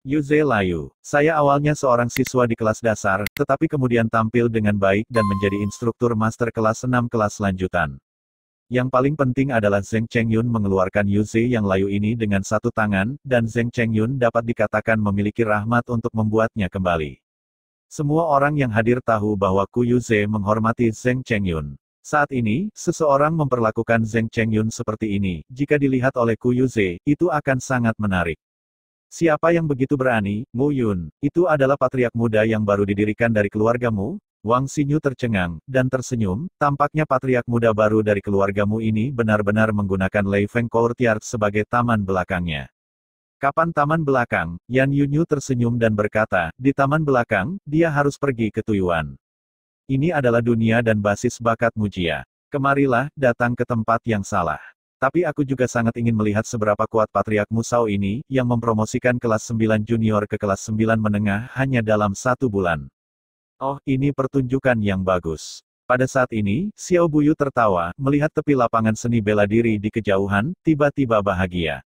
Yuze Layu. Saya awalnya seorang siswa di kelas dasar, tetapi kemudian tampil dengan baik dan menjadi instruktur master kelas 6 kelas lanjutan. Yang paling penting adalah Zheng Chengyun mengeluarkan Yuze yang layu ini dengan satu tangan, dan Zheng Chengyun dapat dikatakan memiliki rahmat untuk membuatnya kembali. Semua orang yang hadir tahu bahwa Ku Yuze menghormati Zheng Chengyun. Saat ini, seseorang memperlakukan Zheng Chengyun seperti ini, jika dilihat oleh Ku Yuze, itu akan sangat menarik. Siapa yang begitu berani, Mu Yun? Itu adalah patriark muda yang baru didirikan dari keluargamu? Wang Xinyu tercengang, dan tersenyum, tampaknya patriark muda baru dari keluargamu ini benar-benar menggunakan Lei Feng Courtyard sebagai taman belakangnya. Kapan taman belakang? Yan Yunyu tersenyum dan berkata, di taman belakang, dia harus pergi ke Tujuan. Ini adalah dunia dan basis bakat Mujia. Kemarilah, datang ke tempat yang salah. Tapi aku juga sangat ingin melihat seberapa kuat patriark Musau ini, yang mempromosikan kelas 9 junior ke kelas 9 menengah hanya dalam 1 bulan. Oh, ini pertunjukan yang bagus. Pada saat ini, Xiao Buyu tertawa, melihat tepi lapangan seni bela diri di kejauhan, tiba-tiba bahagia.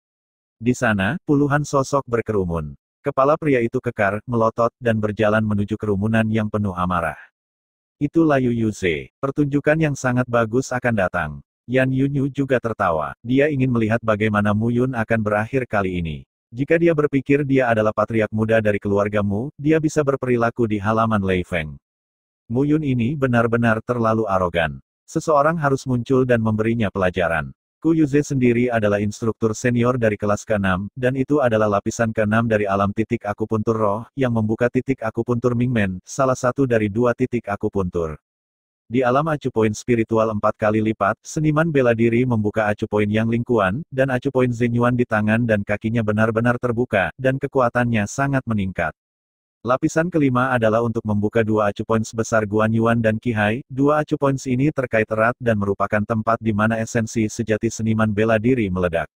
Di sana, puluhan sosok berkerumun. Kepala pria itu kekar, melotot, dan berjalan menuju kerumunan yang penuh amarah. Itu Layu Yuze. Pertunjukan yang sangat bagus akan datang. Yan Yunyu juga tertawa. Dia ingin melihat bagaimana Mu Yun akan berakhir kali ini. Jika dia berpikir dia adalah patriark muda dari keluargamu, dia bisa berperilaku di halaman Lei Feng. Mu Yun ini benar-benar terlalu arogan. Seseorang harus muncul dan memberinya pelajaran. Ku Yuze sendiri adalah instruktur senior dari kelas ke-6, dan itu adalah lapisan ke-6 dari alam titik akupuntur roh, yang membuka titik akupuntur Mingmen, salah satu dari 2 titik akupuntur. Di alam acu poin spiritual 4 kali lipat, seniman bela diri membuka acu poin yang lingkuan, dan acu poin Zenyuan di tangan dan kakinya benar-benar terbuka, dan kekuatannya sangat meningkat. Lapisan kelima adalah untuk membuka 2 acu poin sebesar Guan Yuan dan Qihai. 2 acu poin ini terkait erat dan merupakan tempat di mana esensi sejati seniman bela diri meledak.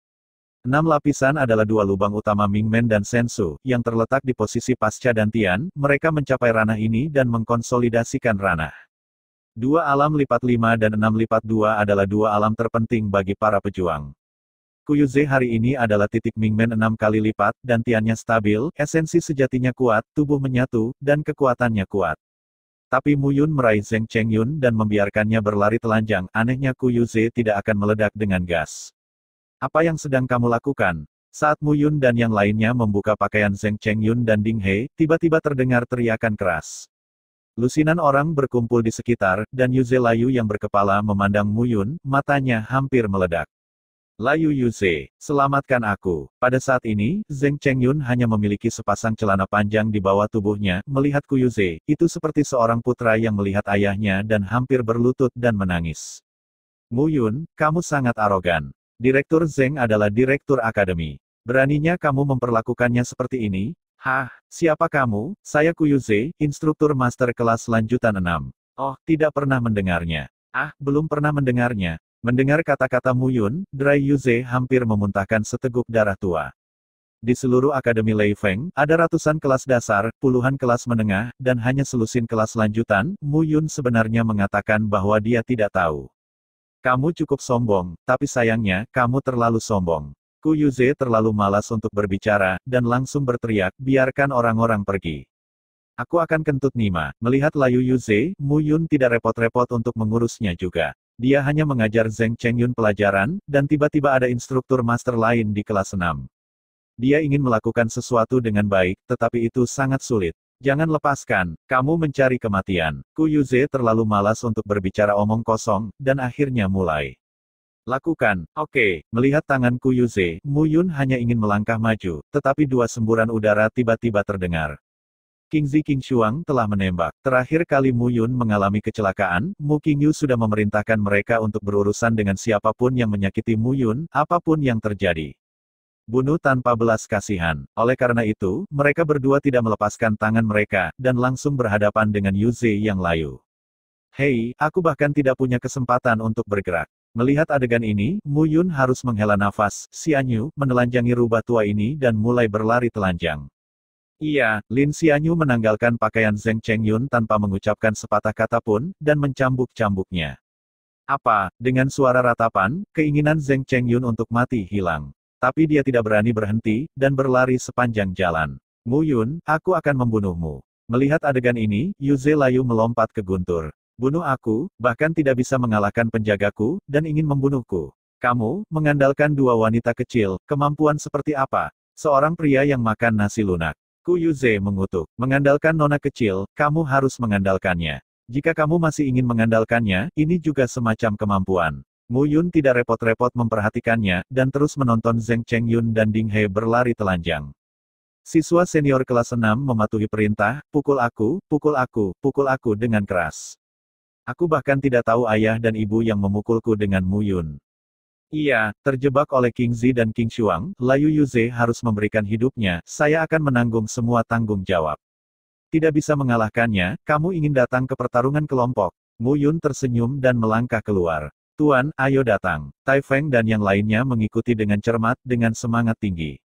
6 lapisan adalah 2 lubang utama Mingmen dan Sensu, yang terletak di posisi pasca dan Tian. Mereka mencapai ranah ini dan mengkonsolidasikan ranah. 2 alam lipat 5 dan 6 lipat 2 adalah 2 alam terpenting bagi para pejuang. Ku Yuze hari ini adalah titik Mingmen 6 kali lipat, dan Tiannya stabil, esensi sejatinya kuat, tubuh menyatu, dan kekuatannya kuat. Tapi Mu Yun meraih Zheng Chengyun dan membiarkannya berlari telanjang, anehnya Ku Yuze tidak akan meledak dengan gas. Apa yang sedang kamu lakukan? Saat Mu Yun dan yang lainnya membuka pakaian Zheng Chengyun dan Ding He, tiba-tiba terdengar teriakan keras. Lusinan orang berkumpul di sekitar, dan Yuze Layu yang berkepala memandang Mu Yun, matanya hampir meledak. Layu Yuze, selamatkan aku. Pada saat ini, Zheng Chengyun hanya memiliki sepasang celana panjang di bawah tubuhnya. Melihat Ku Yuze, itu seperti seorang putra yang melihat ayahnya dan hampir berlutut dan menangis. Mu Yun, kamu sangat arogan. Direktur Zheng adalah direktur akademi. Beraninya kamu memperlakukannya seperti ini? Hah, siapa kamu? Saya Ku Yuze, instruktur master kelas lanjutan 6. Oh, tidak pernah mendengarnya. Ah, belum pernah mendengarnya. Mendengar kata-kata Mu Yun, Drai Yuze hampir memuntahkan seteguk darah tua. Di seluruh Akademi Lei Feng, ada ratusan kelas dasar, puluhan kelas menengah, dan hanya selusin kelas lanjutan. Mu Yun sebenarnya mengatakan bahwa dia tidak tahu. Kamu cukup sombong, tapi sayangnya, kamu terlalu sombong. Ku Yuze terlalu malas untuk berbicara, dan langsung berteriak, biarkan orang-orang pergi. Aku akan kentut Nima. Melihat Layu Yuze, Mu Yun tidak repot-repot untuk mengurusnya juga. Dia hanya mengajar Zheng Chengyun pelajaran, dan tiba-tiba ada instruktur master lain di kelas 6. Dia ingin melakukan sesuatu dengan baik, tetapi itu sangat sulit. Jangan lepaskan, kamu mencari kematian. Ku Yuze terlalu malas untuk berbicara omong kosong, dan akhirnya mulai. Lakukan. Oke, melihat tangan Ku Yuze, Mu Yun hanya ingin melangkah maju, tetapi 2 semburan udara tiba-tiba terdengar. Qingzi Qingshuang telah menembak. Terakhir kali Mu Yun mengalami kecelakaan, Mu Qingyu sudah memerintahkan mereka untuk berurusan dengan siapapun yang menyakiti Mu Yun, apapun yang terjadi. Bunuh tanpa belas kasihan. Oleh karena itu, mereka berdua tidak melepaskan tangan mereka, dan langsung berhadapan dengan Yuze yang layu. Hei, aku bahkan tidak punya kesempatan untuk bergerak. Melihat adegan ini, Mu Yun harus menghela nafas. Xianyu menelanjangi rubah tua ini dan mulai berlari telanjang. Iya, Lin Xianyu menanggalkan pakaian Zheng Chengyun tanpa mengucapkan sepatah kata pun, dan mencambuk-cambuknya. Apa? Dengan suara ratapan, keinginan Zheng Chengyun untuk mati hilang. Tapi dia tidak berani berhenti, dan berlari sepanjang jalan. Mu Yun, aku akan membunuhmu. Melihat adegan ini, Yuze layu melompat ke guntur. Bunuh aku, bahkan tidak bisa mengalahkan penjagaku, dan ingin membunuhku. Kamu, mengandalkan dua wanita kecil, kemampuan seperti apa? Seorang pria yang makan nasi lunak. Ku Yuze mengutuk. Mengandalkan nona kecil, kamu harus mengandalkannya. Jika kamu masih ingin mengandalkannya, ini juga semacam kemampuan. Mu Yun tidak repot-repot memperhatikannya, dan terus menonton Zheng Chengyun dan Ding He berlari telanjang. Siswa senior kelas 6 mematuhi perintah, pukul aku, pukul aku dengan keras. Aku bahkan tidak tahu ayah dan ibu yang memukulku dengan Mu Yun. Iya, terjebak oleh King Zi dan King Shuang, Layu Yuze harus memberikan hidupnya, saya akan menanggung semua tanggung jawab. Tidak bisa mengalahkannya, kamu ingin datang ke pertarungan kelompok. Mu Yun tersenyum dan melangkah keluar. Tuan, ayo datang. Tai Feng dan yang lainnya mengikuti dengan cermat, dengan semangat tinggi.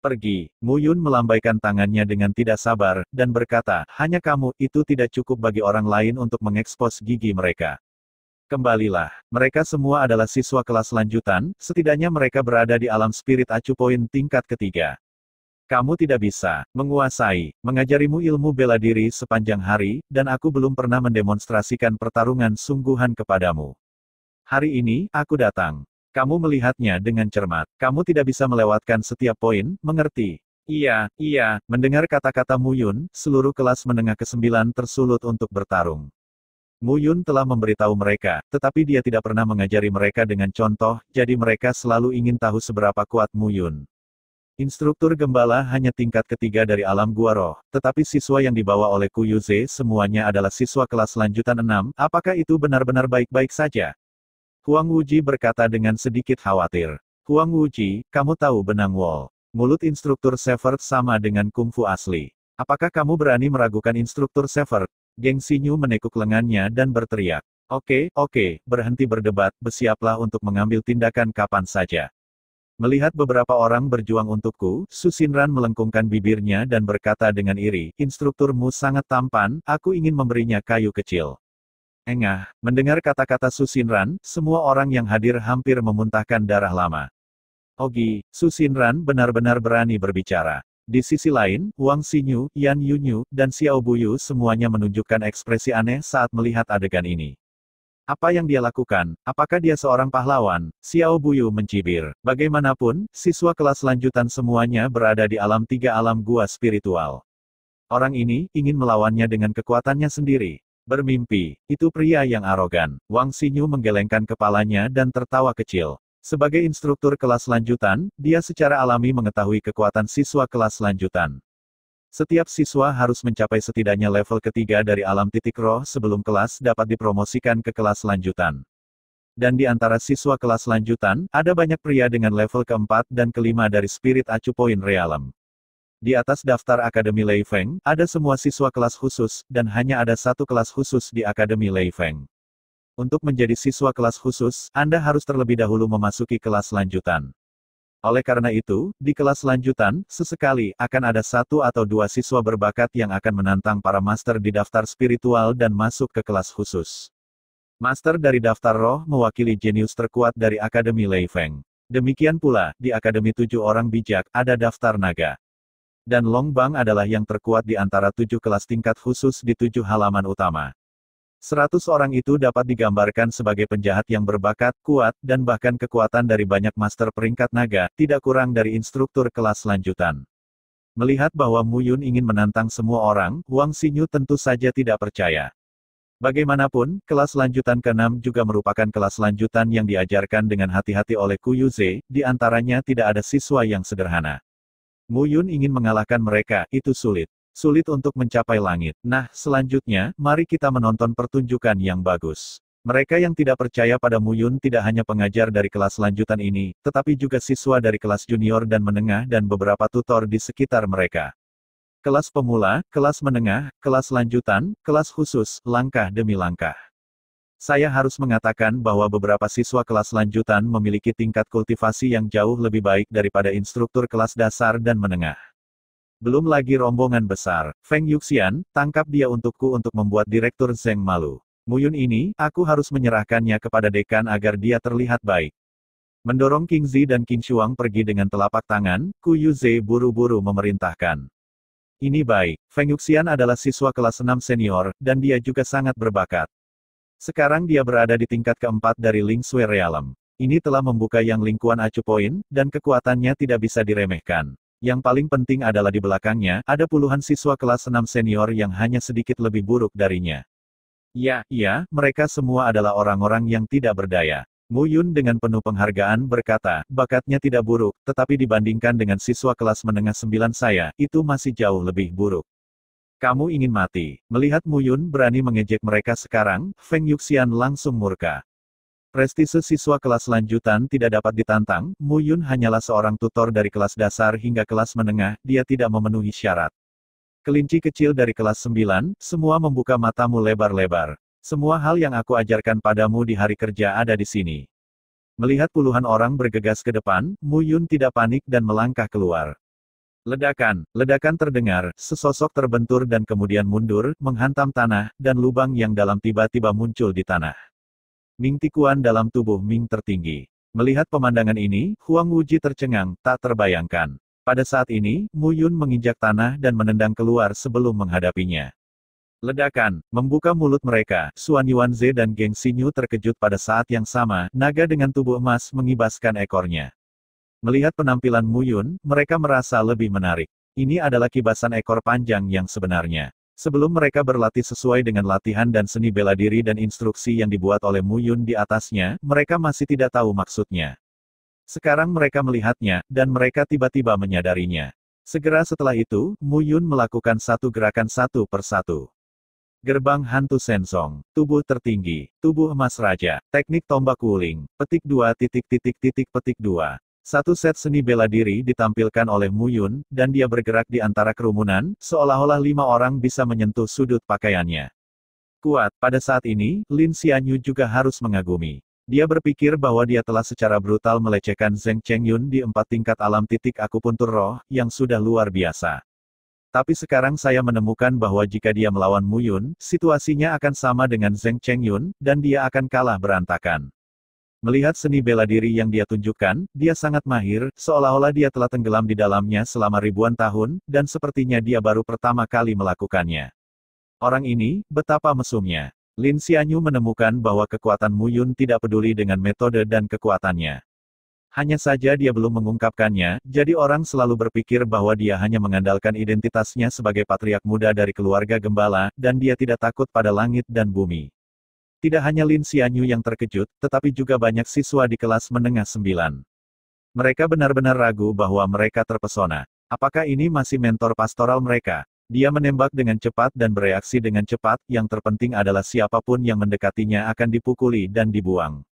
Pergi. Mu Yun melambaikan tangannya dengan tidak sabar, dan berkata, hanya kamu, itu tidak cukup bagi orang lain untuk mengekspos gigi mereka. Kembalilah. Mereka semua adalah siswa kelas lanjutan, setidaknya mereka berada di alam spirit Acu Point tingkat ketiga. Kamu tidak bisa mengajarimu ilmu bela diri sepanjang hari, dan aku belum pernah mendemonstrasikan pertarungan sungguhan kepadamu. Hari ini, aku datang. Kamu melihatnya dengan cermat. Kamu tidak bisa melewatkan setiap poin, mengerti? Iya, mendengar kata-kata Mu Yun, seluruh kelas menengah ke-9 tersulut untuk bertarung. Mu Yun telah memberitahu mereka, tetapi dia tidak pernah mengajari mereka dengan contoh, jadi mereka selalu ingin tahu seberapa kuat Mu Yun. Instruktur gembala hanya tingkat ketiga dari alam gua roh, tetapi siswa yang dibawa oleh Ku Yuze semuanya adalah siswa kelas lanjutan 6, apakah itu benar-benar baik-baik saja? Huang Wuji berkata dengan sedikit khawatir. Huang Wuji, kamu tahu benang wol. Mulut instruktur Shepard sama dengan kungfu asli. Apakah kamu berani meragukan instruktur Shepard? Geng Xinyu menekuk lengannya dan berteriak. Oke, berhenti berdebat, bersiaplah untuk mengambil tindakan kapan saja. Melihat beberapa orang berjuang untukku, Su Xinran melengkungkan bibirnya dan berkata dengan iri, instrukturmu sangat tampan, aku ingin memberinya kayu kecil. Engah, mendengar kata-kata Su Xinran, semua orang yang hadir hampir memuntahkan darah lama. Ogi, Su Xinran benar-benar berani berbicara. Di sisi lain, Wang Xinyu, Yan Yunyu, dan Xiao Buyu semuanya menunjukkan ekspresi aneh saat melihat adegan ini. Apa yang dia lakukan? Apakah dia seorang pahlawan? Xiao Buyu mencibir. Bagaimanapun, siswa kelas lanjutan semuanya berada di alam tiga alam gua spiritual. Orang ini ingin melawannya dengan kekuatannya sendiri. Bermimpi, itu pria yang arogan. Wang Xinyu menggelengkan kepalanya dan tertawa kecil. Sebagai instruktur kelas lanjutan, dia secara alami mengetahui kekuatan siswa kelas lanjutan. Setiap siswa harus mencapai setidaknya level ketiga dari alam titik roh sebelum kelas dapat dipromosikan ke kelas lanjutan. Dan di antara siswa kelas lanjutan, ada banyak pria dengan level keempat dan kelima dari Spirit Acu Point Realm. Di atas daftar Akademi Lei Feng, ada semua siswa kelas khusus, dan hanya ada satu kelas khusus di Akademi Lei Feng. Untuk menjadi siswa kelas khusus, Anda harus terlebih dahulu memasuki kelas lanjutan. Oleh karena itu, di kelas lanjutan, sesekali, akan ada satu atau dua siswa berbakat yang akan menantang para master di daftar spiritual dan masuk ke kelas khusus. Master dari daftar roh mewakili jenius terkuat dari Akademi Lei Feng. Demikian pula, di Akademi 7 orang bijak, ada daftar naga. Dan Long Bang adalah yang terkuat di antara 7 kelas tingkat khusus di 7 halaman utama. 100 orang itu dapat digambarkan sebagai penjahat yang berbakat, kuat, dan bahkan kekuatan dari banyak master peringkat naga, tidak kurang dari instruktur kelas lanjutan. Melihat bahwa Mu Yun ingin menantang semua orang, Wang Xinyu tentu saja tidak percaya. Bagaimanapun, kelas lanjutan ke-6 juga merupakan kelas lanjutan yang diajarkan dengan hati-hati oleh Ku Yuze, di antaranya tidak ada siswa yang sederhana. Mu Yun ingin mengalahkan mereka, itu sulit. Sulit untuk mencapai langit. Nah, selanjutnya, mari kita menonton pertunjukan yang bagus. Mereka yang tidak percaya pada Mu Yun tidak hanya pengajar dari kelas lanjutan ini, tetapi juga siswa dari kelas junior dan menengah dan beberapa tutor di sekitar mereka. Kelas pemula, kelas menengah, kelas lanjutan, kelas khusus, langkah demi langkah. Saya harus mengatakan bahwa beberapa siswa kelas lanjutan memiliki tingkat kultivasi yang jauh lebih baik daripada instruktur kelas dasar dan menengah. Belum lagi rombongan besar. Feng Yuxian, tangkap dia untukku untuk membuat Direktur Zheng malu. Mu Yun ini, aku harus menyerahkannya kepada dekan agar dia terlihat baik. Mendorong King Zi dan King Shuang pergi dengan telapak tangan, Ku Yuze buru-buru memerintahkan. Ini baik. Feng Yuxian adalah siswa kelas 6 senior, dan dia juga sangat berbakat. Sekarang dia berada di tingkat keempat dari Ling Sui Realm. Ini telah membuka Yang Ling Quan Acu Point, dan kekuatannya tidak bisa diremehkan. Yang paling penting adalah di belakangnya, ada puluhan siswa kelas 6 senior yang hanya sedikit lebih buruk darinya. Iya, mereka semua adalah orang-orang yang tidak berdaya. Mu Yun dengan penuh penghargaan berkata, bakatnya tidak buruk, tetapi dibandingkan dengan siswa kelas menengah 9 saya, itu masih jauh lebih buruk. Kamu ingin mati. Melihat Mu Yun berani mengejek mereka sekarang, Feng Yuxian langsung murka. Prestise siswa kelas lanjutan tidak dapat ditantang, Mu Yun hanyalah seorang tutor dari kelas dasar hingga kelas menengah, dia tidak memenuhi syarat. Kelinci kecil dari kelas 9, semua membuka matamu lebar-lebar. Semua hal yang aku ajarkan padamu di hari kerja ada di sini. Melihat puluhan orang bergegas ke depan, Mu Yun tidak panik dan melangkah keluar. Ledakan terdengar, sesosok terbentur dan kemudian mundur, menghantam tanah, dan lubang yang dalam tiba-tiba muncul di tanah. Ming Tikuan dalam tubuh Ming tertinggi. Melihat pemandangan ini, Huang Wuji tercengang, tak terbayangkan. Pada saat ini, Mu Yun menginjak tanah dan menendang keluar sebelum menghadapinya. Ledakan, membuka mulut mereka, Xuan Yuanze dan Geng Xinyu terkejut pada saat yang sama, naga dengan tubuh emas mengibaskan ekornya. Melihat penampilan Mu Yun, mereka merasa lebih menarik. Ini adalah kibasan ekor panjang yang sebenarnya. Sebelum mereka berlatih sesuai dengan latihan dan seni bela diri dan instruksi yang dibuat oleh Mu Yun di atasnya, mereka masih tidak tahu maksudnya. Sekarang mereka melihatnya, dan mereka tiba-tiba menyadarinya. Segera setelah itu, Mu Yun melakukan satu gerakan satu persatu. Gerbang Hantu Sensong, tubuh tertinggi, tubuh emas raja, teknik tombak wuling, petik 2 petik 2. Satu set seni bela diri ditampilkan oleh Mu Yun, dan dia bergerak di antara kerumunan, seolah-olah 5 orang bisa menyentuh sudut pakaiannya. Kuat, pada saat ini, Lin Xianyu juga harus mengagumi. Dia berpikir bahwa dia telah secara brutal melecehkan Zheng Chengyun di 4 tingkat alam akupuntur roh, yang sudah luar biasa. Tapi sekarang saya menemukan bahwa jika dia melawan Mu Yun, situasinya akan sama dengan Zheng Chengyun, dan dia akan kalah berantakan. Melihat seni bela diri yang dia tunjukkan, dia sangat mahir, seolah-olah dia telah tenggelam di dalamnya selama ribuan tahun, dan sepertinya dia baru pertama kali melakukannya. Orang ini, betapa mesumnya. Lin Xianyu menemukan bahwa kekuatan Mu Yun tidak peduli dengan metode dan kekuatannya. Hanya saja dia belum mengungkapkannya, jadi orang selalu berpikir bahwa dia hanya mengandalkan identitasnya sebagai patriark muda dari keluarga gembala, dan dia tidak takut pada langit dan bumi. Tidak hanya Lin Xianyu yang terkejut, tetapi juga banyak siswa di kelas menengah 9. Mereka benar-benar ragu bahwa mereka terpesona. Apakah ini masih mentor pastoral mereka? Dia menembak dengan cepat dan bereaksi dengan cepat, yang terpenting adalah siapapun yang mendekatinya akan dipukuli dan dibuang.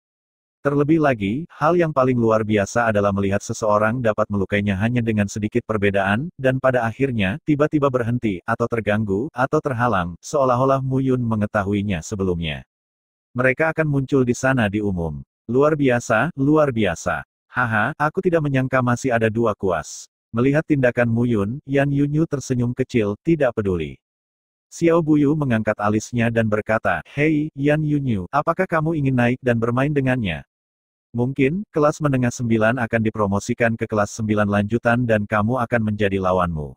Terlebih lagi, hal yang paling luar biasa adalah melihat seseorang dapat melukainya hanya dengan sedikit perbedaan, dan pada akhirnya, tiba-tiba berhenti, atau terganggu, atau terhalang, seolah-olah Mu Yun mengetahuinya sebelumnya. Mereka akan muncul di sana di umum. Luar biasa, luar biasa. Haha, aku tidak menyangka masih ada 2 kuas. Melihat tindakan Mu Yun, Yan Yunyu tersenyum kecil, tidak peduli. Xiao Buyu mengangkat alisnya dan berkata, "Hei, Yan Yunyu, apakah kamu ingin naik dan bermain dengannya? Mungkin, kelas menengah 9 akan dipromosikan ke kelas 9 lanjutan dan kamu akan menjadi lawanmu."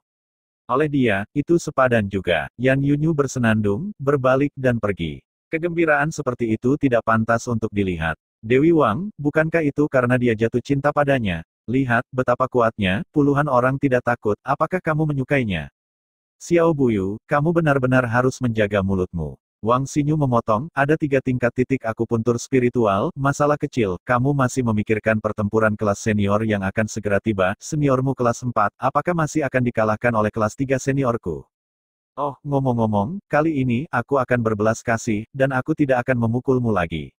Oleh dia, itu sepadan juga. Yan Yunyu bersenandung, berbalik dan pergi. Kegembiraan seperti itu tidak pantas untuk dilihat. Dewi Wang, bukankah itu karena dia jatuh cinta padanya? Lihat, betapa kuatnya, puluhan orang tidak takut, apakah kamu menyukainya? Xiao Buyu, kamu benar-benar harus menjaga mulutmu. Wang Xinyu memotong, ada 3 tingkat akupuntur spiritual, masalah kecil, kamu masih memikirkan pertempuran kelas senior yang akan segera tiba, seniormu kelas 4, apakah masih akan dikalahkan oleh kelas 3 seniorku? Oh, ngomong-ngomong, kali ini, aku akan berbelas kasih, dan aku tidak akan memukulmu lagi.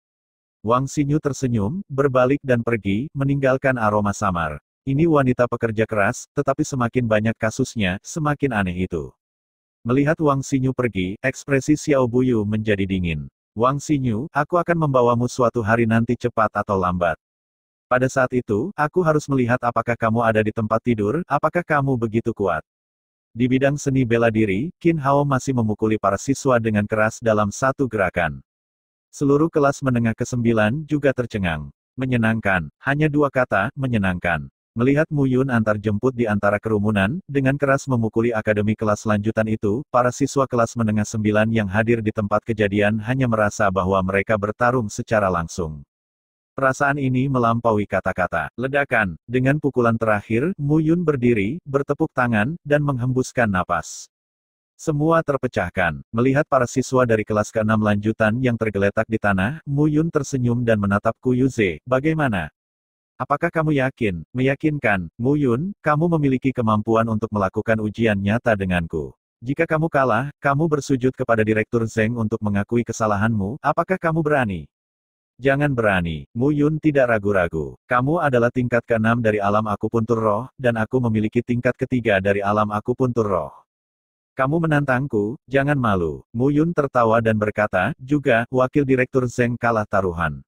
Wang Xinyu tersenyum, berbalik dan pergi, meninggalkan aroma samar. Ini wanita pekerja keras, tetapi semakin banyak kasusnya, semakin aneh itu. Melihat Wang Xinyu pergi, ekspresi Xiao Buyu menjadi dingin. Wang Xinyu, aku akan membawamu suatu hari nanti cepat atau lambat. Pada saat itu, aku harus melihat apakah kamu ada di tempat tidur, apakah kamu begitu kuat. Di bidang seni bela diri, Qin Hao masih memukuli para siswa dengan keras dalam satu gerakan. Seluruh kelas menengah ke-9 juga tercengang. Menyenangkan, hanya 2 kata, menyenangkan. Melihat Mu Yun antar jemput di antara kerumunan, dengan keras memukuli akademi kelas lanjutan itu, para siswa kelas menengah 9 yang hadir di tempat kejadian hanya merasa bahwa mereka bertarung secara langsung. Perasaan ini melampaui kata-kata. Ledakan. Dengan pukulan terakhir, Mu Yun berdiri, bertepuk tangan, dan menghembuskan napas. Semua terpecahkan. Melihat para siswa dari kelas ke-6 lanjutan yang tergeletak di tanah, Mu Yun tersenyum dan menatap Ku Yuze. Bagaimana? Apakah kamu yakin? Meyakinkan, Mu Yun, kamu memiliki kemampuan untuk melakukan ujian nyata denganku. Jika kamu kalah, kamu bersujud kepada Direktur Zeng untuk mengakui kesalahanmu, apakah kamu berani? Jangan berani, Mu Yun tidak ragu-ragu. Kamu adalah tingkat ke-6 dari alam akupuntur roh, dan aku memiliki tingkat ketiga dari alam akupuntur roh. Kamu menantangku, jangan malu. Mu Yun tertawa dan berkata, juga, Wakil Direktur Zeng kalah taruhan.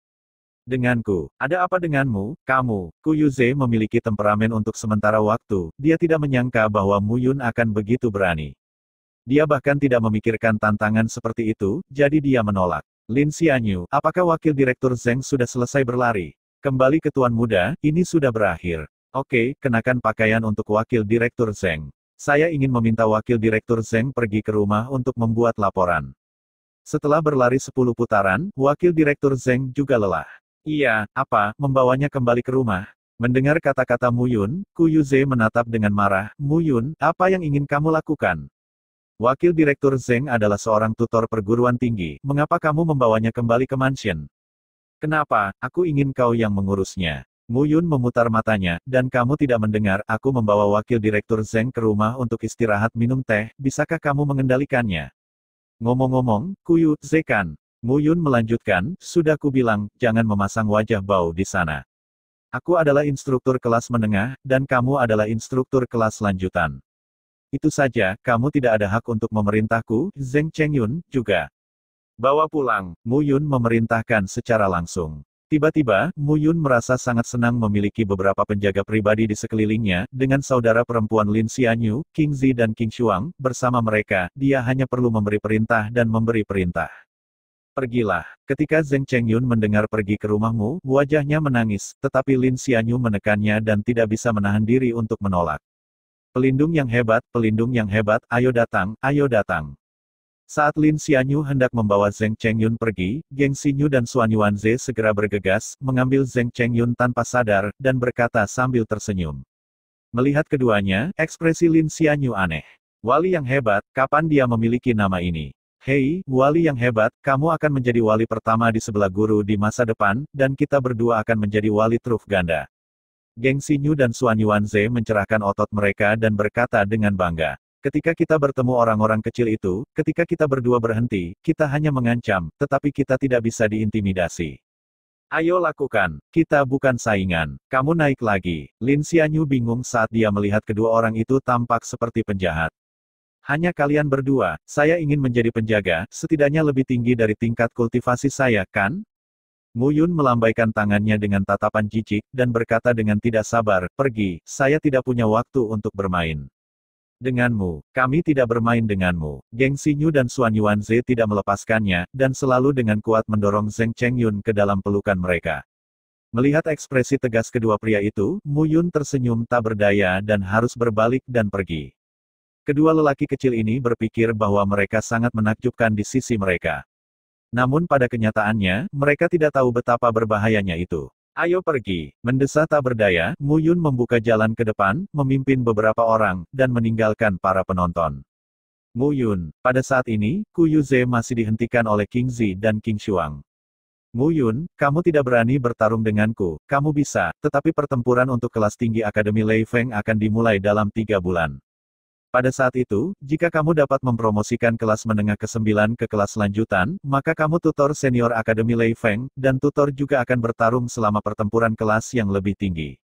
Denganku, ada apa denganmu, kamu? Ku Yuze memiliki temperamen untuk sementara waktu, dia tidak menyangka bahwa Mu Yun akan begitu berani. Dia bahkan tidak memikirkan tantangan seperti itu, jadi dia menolak. Lin Xianyu, apakah Wakil Direktur Zeng sudah selesai berlari? Kembali ke Tuan Muda, ini sudah berakhir. Oke, kenakan pakaian untuk Wakil Direktur Zeng. Saya ingin meminta Wakil Direktur Zeng pergi ke rumah untuk membuat laporan. Setelah berlari 10 putaran, Wakil Direktur Zeng juga lelah. Iya, apa, membawanya kembali ke rumah? Mendengar kata-kata Mu Yun, Ku Yuze menatap dengan marah, Mu Yun, apa yang ingin kamu lakukan? Wakil Direktur Zeng adalah seorang tutor perguruan tinggi, mengapa kamu membawanya kembali ke mansion? Kenapa, aku ingin kau yang mengurusnya. Mu Yun memutar matanya, dan kamu tidak mendengar, aku membawa Wakil Direktur Zeng ke rumah untuk istirahat minum teh, bisakah kamu mengendalikannya? Ngomong-ngomong, Ku Yuze kan? Mu Yun melanjutkan, sudah kubilang, jangan memasang wajah bau di sana. Aku adalah instruktur kelas menengah, dan kamu adalah instruktur kelas lanjutan. Itu saja, kamu tidak ada hak untuk memerintahku, Zeng Chengyun, juga. Bawa pulang, Mu Yun memerintahkan secara langsung. Tiba-tiba, Mu Yun merasa sangat senang memiliki beberapa penjaga pribadi di sekelilingnya, dengan saudara perempuan Lin Xianyu, King Zi dan King Shuang, bersama mereka, dia hanya perlu memberi perintah dan memberi perintah. Pergilah. Ketika Zeng Chengyun mendengar pergi ke rumahmu, wajahnya menangis, tetapi Lin Xianyu menekannya dan tidak bisa menahan diri untuk menolak. Pelindung yang hebat, ayo datang, ayo datang. Saat Lin Xianyu hendak membawa Zeng Chengyun pergi, Geng Xinyu dan Xuan Yuanze segera bergegas, mengambil Zeng Chengyun tanpa sadar, dan berkata sambil tersenyum. Melihat keduanya, ekspresi Lin Xianyu aneh. Wali yang hebat, kapan dia memiliki nama ini? Hei, wali yang hebat, kamu akan menjadi wali pertama di sebelah guru di masa depan, dan kita berdua akan menjadi wali truf ganda. Geng Xinyu dan Xuan Yuanze mencerahkan otot mereka dan berkata dengan bangga. Ketika kita bertemu orang-orang kecil itu, ketika kita berdua berhenti, kita hanya mengancam, tetapi kita tidak bisa diintimidasi. Ayo lakukan, kita bukan saingan. Kamu naik lagi. Lin Xianyu bingung saat dia melihat kedua orang itu tampak seperti penjahat. Hanya kalian berdua, saya ingin menjadi penjaga, setidaknya lebih tinggi dari tingkat kultivasi saya, kan? Mu Yun melambaikan tangannya dengan tatapan jijik, dan berkata dengan tidak sabar, pergi, saya tidak punya waktu untuk bermain. Denganmu, kami tidak bermain denganmu. Geng Xinyu dan Xuan Yuanze tidak melepaskannya, dan selalu dengan kuat mendorong Zeng Chengyun ke dalam pelukan mereka. Melihat ekspresi tegas kedua pria itu, Mu Yun tersenyum tak berdaya dan harus berbalik dan pergi. Kedua lelaki kecil ini berpikir bahwa mereka sangat menakjubkan di sisi mereka. Namun pada kenyataannya, mereka tidak tahu betapa berbahayanya itu. Ayo pergi, mendesah tak berdaya, Mu Yun membuka jalan ke depan, memimpin beberapa orang, dan meninggalkan para penonton. Mu Yun, pada saat ini, Ku Yuze masih dihentikan oleh King Zi dan King Shuang. Mu Yun, kamu tidak berani bertarung denganku, kamu bisa, tetapi pertempuran untuk kelas tinggi Akademi Lei Feng akan dimulai dalam 3 bulan. Pada saat itu, jika kamu dapat mempromosikan kelas menengah ke-9 ke kelas lanjutan, maka kamu tutor senior Akademi Lei Feng, dan tutor juga akan bertarung selama pertempuran kelas yang lebih tinggi.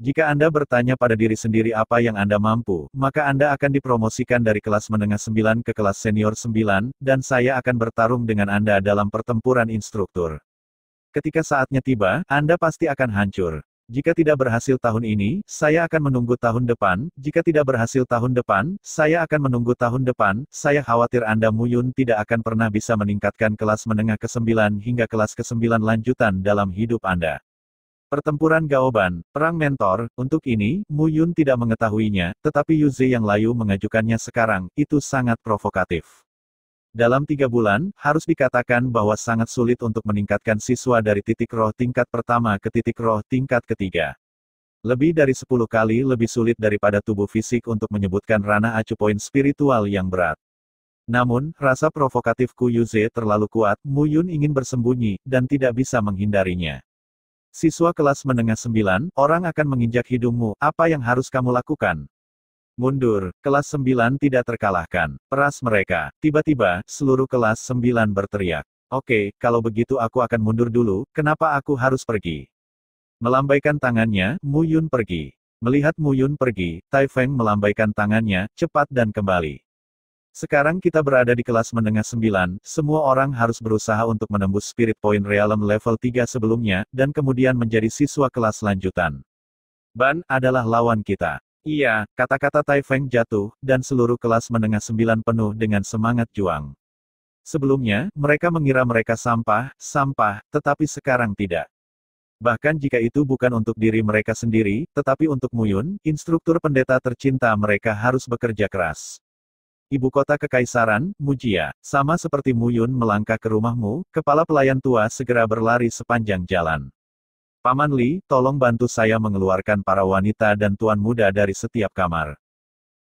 Jika Anda bertanya pada diri sendiri apa yang Anda mampu, maka Anda akan dipromosikan dari kelas menengah 9 ke kelas senior 9, dan saya akan bertarung dengan Anda dalam pertempuran instruktur. Ketika saatnya tiba, Anda pasti akan hancur. Jika tidak berhasil tahun ini, saya akan menunggu tahun depan, jika tidak berhasil tahun depan, saya akan menunggu tahun depan, saya khawatir Anda Mu Yun tidak akan pernah bisa meningkatkan kelas menengah ke-9 hingga kelas ke-9 lanjutan dalam hidup Anda. Pertempuran Gaoban, Perang Mentor, untuk ini, Mu Yun tidak mengetahuinya, tetapi Yu Ze yang layu mengajukannya sekarang, itu sangat provokatif. Dalam 3 bulan, harus dikatakan bahwa sangat sulit untuk meningkatkan siswa dari titik roh tingkat pertama ke titik roh tingkat ketiga. Lebih dari 10 kali lebih sulit daripada tubuh fisik untuk menyebutkan ranah acu poin spiritual yang berat. Namun, rasa provokatif Ku Yu Ze terlalu kuat, Mu Yun ingin bersembunyi, dan tidak bisa menghindarinya. Siswa kelas menengah 9, orang akan menginjak hidungmu, apa yang harus kamu lakukan? Mundur, kelas 9 tidak terkalahkan. Peras mereka. Tiba-tiba, seluruh kelas 9 berteriak. Oke, kalau begitu aku akan mundur dulu, kenapa aku harus pergi? Melambaikan tangannya, Mu Yun pergi. Melihat Mu Yun pergi, Tai Feng melambaikan tangannya, cepat dan kembali. Sekarang kita berada di kelas menengah 9, semua orang harus berusaha untuk menembus Spirit Point Realm level 3 sebelumnya, dan kemudian menjadi siswa kelas lanjutan. Ban adalah lawan kita. Iya, kata-kata Tai Feng jatuh, dan seluruh kelas menengah 9 penuh dengan semangat juang. Sebelumnya, mereka mengira mereka sampah, tetapi sekarang tidak. Bahkan jika itu bukan untuk diri mereka sendiri, tetapi untuk Mu Yun, instruktur pendeta tercinta mereka harus bekerja keras. Ibu kota kekaisaran, Mujia, sama seperti Mu Yun melangkah ke rumahmu, kepala pelayan tua segera berlari sepanjang jalan. Paman Li, tolong bantu saya mengeluarkan para wanita dan tuan muda dari setiap kamar.